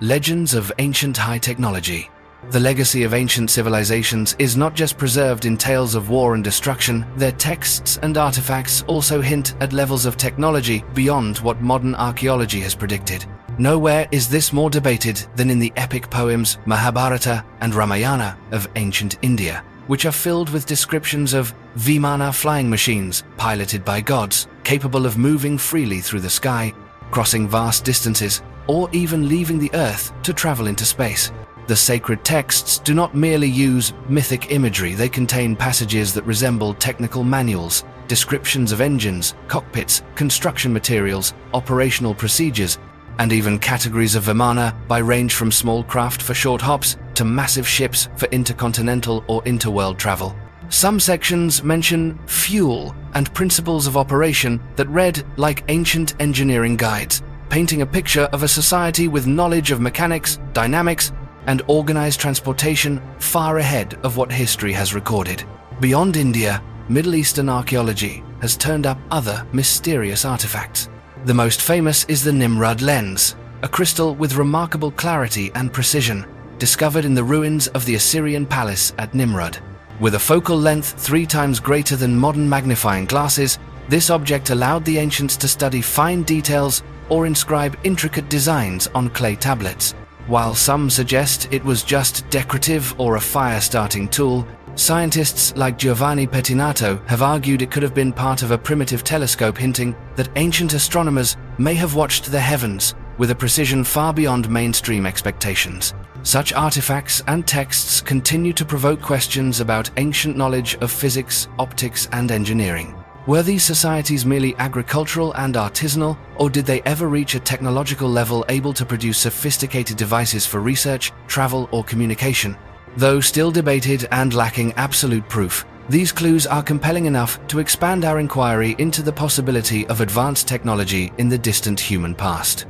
Legends of ancient high technology. The legacy of ancient civilizations is not just preserved in tales of war and destruction, their texts and artifacts also hint at levels of technology beyond what modern archaeology has predicted. Nowhere is this more debated than in the epic poems Mahabharata and Ramayana of ancient India, which are filled with descriptions of Vimana flying machines piloted by gods, capable of moving freely through the sky, crossing vast distances, or even leaving the Earth to travel into space. The sacred texts do not merely use mythic imagery, they contain passages that resemble technical manuals, descriptions of engines, cockpits, construction materials, operational procedures, and even categories of Vimana range from small craft for short hops to massive ships for intercontinental or interworld travel. Some sections mention fuel and principles of operation that read like ancient engineering guides, painting a picture of a society with knowledge of mechanics, dynamics, and organized transportation far ahead of what history has recorded. Beyond India, Middle Eastern archaeology has turned up other mysterious artifacts. The most famous is the Nimrud lens, a crystal with remarkable clarity and precision, discovered in the ruins of the Assyrian palace at Nimrud. With a focal length 3 times greater than modern magnifying glasses, this object allowed the ancients to study fine details or inscribe intricate designs on clay tablets. While some suggest it was just decorative or a fire-starting tool, scientists like Giovanni Pettinato have argued it could have been part of a primitive telescope, hinting that ancient astronomers may have watched the heavens with a precision far beyond mainstream expectations. Such artifacts and texts continue to provoke questions about ancient knowledge of physics, optics, and engineering. Were these societies merely agricultural and artisanal, or did they ever reach a technological level able to produce sophisticated devices for research, travel, or communication? Though still debated and lacking absolute proof, these clues are compelling enough to expand our inquiry into the possibility of advanced technology in the distant human past.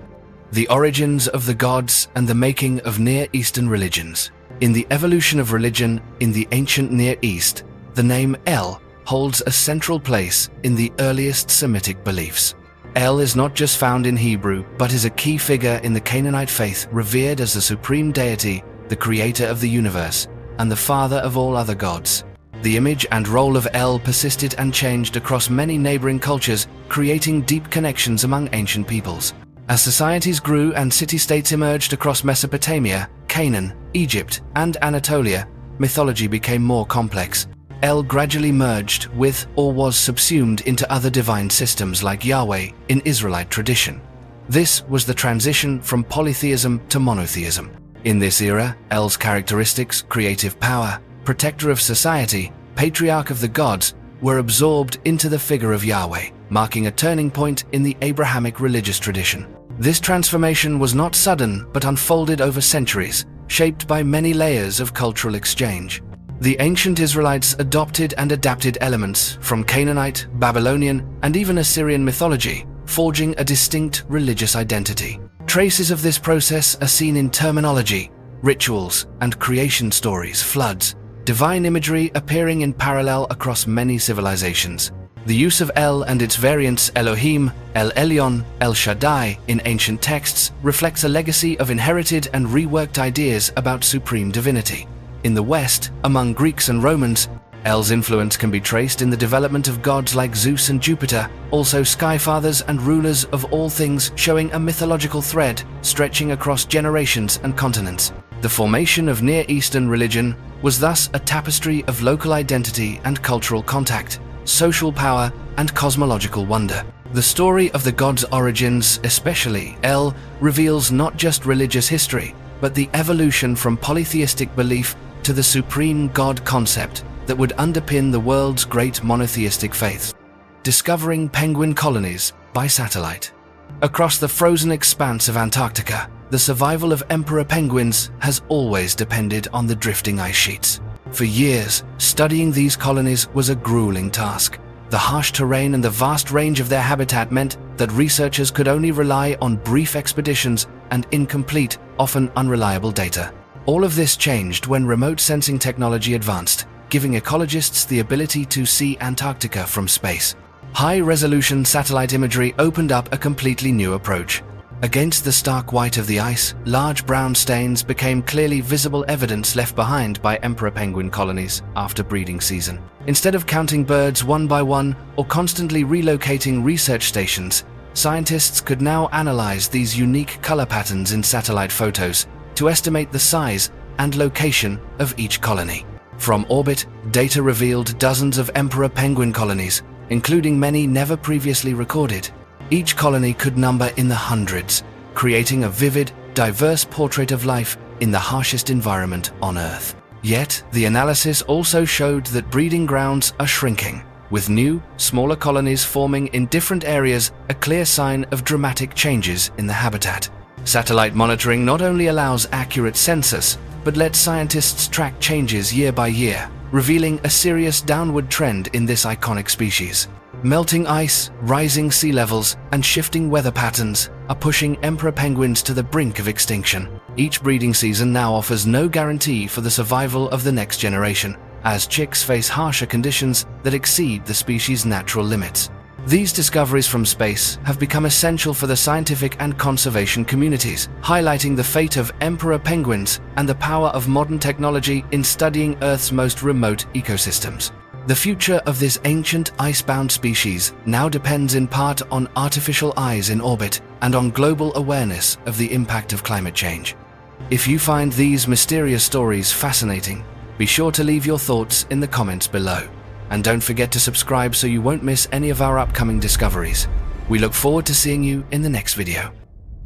The origins of the gods and the making of Near Eastern religions. In the evolution of religion in the ancient Near East, the name El holds a central place in the earliest Semitic beliefs. El is not just found in Hebrew, but is a key figure in the Canaanite faith, revered as the supreme deity, the creator of the universe, and the father of all other gods. The image and role of El persisted and changed across many neighboring cultures, creating deep connections among ancient peoples. As societies grew and city-states emerged across Mesopotamia, Canaan, Egypt, and Anatolia, mythology became more complex. El gradually merged with or was subsumed into other divine systems like Yahweh in Israelite tradition. This was the transition from polytheism to monotheism. In this era, El's characteristics, creative power, protector of society, patriarch of the gods, were absorbed into the figure of Yahweh, marking a turning point in the Abrahamic religious tradition. This transformation was not sudden but unfolded over centuries, shaped by many layers of cultural exchange. The ancient Israelites adopted and adapted elements from Canaanite, Babylonian, and even Assyrian mythology, forging a distinct religious identity. Traces of this process are seen in terminology, rituals, and creation stories, floods, divine imagery appearing in parallel across many civilizations. The use of El and its variants Elohim, El Elyon, El Shaddai in ancient texts reflects a legacy of inherited and reworked ideas about supreme divinity. In the West, among Greeks and Romans, El's influence can be traced in the development of gods like Zeus and Jupiter, also skyfathers and rulers of all things, showing a mythological thread stretching across generations and continents. The formation of Near Eastern religion was thus a tapestry of local identity and cultural contact, social power, and cosmological wonder. The story of the gods' origins, especially El, reveals not just religious history, but the evolution from polytheistic belief to the supreme God concept that would underpin the world's great monotheistic faiths. Discovering penguin colonies by satellite. Across the frozen expanse of Antarctica, the survival of emperor penguins has always depended on the drifting ice sheets. For years, studying these colonies was a grueling task. The harsh terrain and the vast range of their habitat meant that researchers could only rely on brief expeditions and incomplete, often unreliable data. All of this changed when remote sensing technology advanced, giving ecologists the ability to see Antarctica from space. High-resolution satellite imagery opened up a completely new approach. Against the stark white of the ice, large brown stains became clearly visible evidence left behind by emperor penguin colonies after breeding season. Instead of counting birds one by one or constantly relocating research stations, scientists could now analyze these unique color patterns in satellite photos to estimate the size and location of each colony. From orbit, data revealed dozens of emperor penguin colonies, including many never previously recorded. Each colony could number in the hundreds, creating a vivid, diverse portrait of life in the harshest environment on Earth. Yet, the analysis also showed that breeding grounds are shrinking, with new, smaller colonies forming in different areas, a clear sign of dramatic changes in the habitat. Satellite monitoring not only allows accurate census, but lets scientists track changes year by year, revealing a serious downward trend in this iconic species. Melting ice, rising sea levels, and shifting weather patterns are pushing emperor penguins to the brink of extinction. Each breeding season now offers no guarantee for the survival of the next generation, as chicks face harsher conditions that exceed the species' natural limits. These discoveries from space have become essential for the scientific and conservation communities, highlighting the fate of emperor penguins and the power of modern technology in studying Earth's most remote ecosystems. The future of this ancient ice-bound species now depends in part on artificial eyes in orbit and on global awareness of the impact of climate change. If you find these mysterious stories fascinating, be sure to leave your thoughts in the comments below. And don't forget to subscribe so you won't miss any of our upcoming discoveries. We look forward to seeing you in the next video.